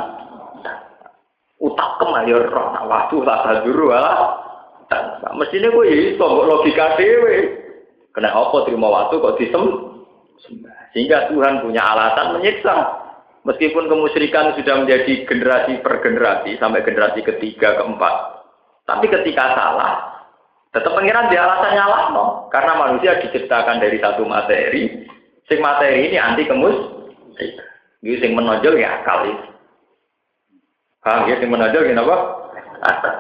A: Utakem ya roh nak watu la taduru wala tan. Mestine kowe iso logika dhewe. Kena apa terima watu kok disembah. Sehingga Tuhan punya alasan menyiksa. Meskipun kemusyrikan sudah menjadi generasi per generasi sampai generasi ketiga, keempat, tapi ketika salah, tetap pengiran dia alasan nyalah no, karena manusia diciptakan dari satu materi, sing materi ini anti kemusyrikan. Jadi sing menonjol ya akal itu. Paham ya sing menonjol kenapa? Akal.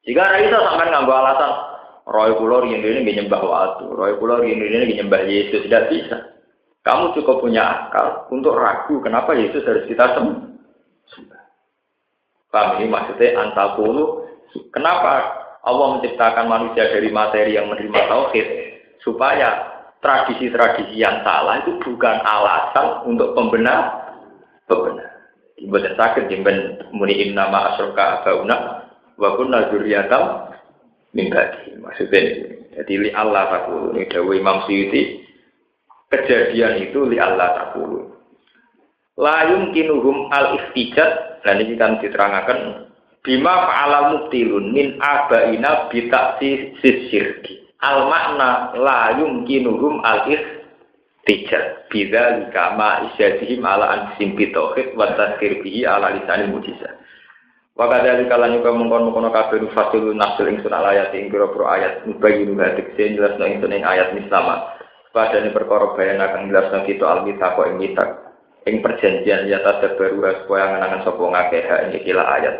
A: Jika Raisa sampai nganggo alasan, roy kula riyen ini nyembah watu, roy kula riyen ini nyembah Yesus, tidak bisa. Kamu cukup punya akal untuk ragu kenapa Yesus harus kita sembah. Paham ini maksudnya antakulu. Kenapa Allah menciptakan manusia dari materi yang menerima tauhid supaya tradisi-tradisi yang salah itu bukan alasan untuk pembenar. Ibadah sakit jemben muni innama asyraka abauna wa kunna dzurriyatam min ba'di. Maksudnya jadi li Allah takulu ini dawuh Imam Suyuti. Kejadian itu li Allah takulu. La yumkinuhum al-iftijat dan ini kan diterangkan bima fa'ala mubtilun min abaina bi ta'sis syirki. Al makna la yumkinuhum al-iftijat bidzalika ma isyadihim ala anfusihim bi tauhid wa tadzkir bihi ala lisanil mujizah. Wa kadzalika lan yuka mungkon-mungkon kabeh fasilun nafsul ing sunah ayat ing pira-pira ayat mubayyinu hadik sing jelasno ing ayat mislama. Padane perkara bayan akan jelasno kita alkitab kok ing kitab ing perjanjian ya tadabaru supaya ngenangan sapa ngakeh ing ikilah ayat.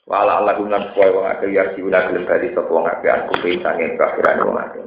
A: Wala Allah gunan supaya wong akeh ya diuna gelem bali sapa ngakeh aku ping sange kafiran wong akeh.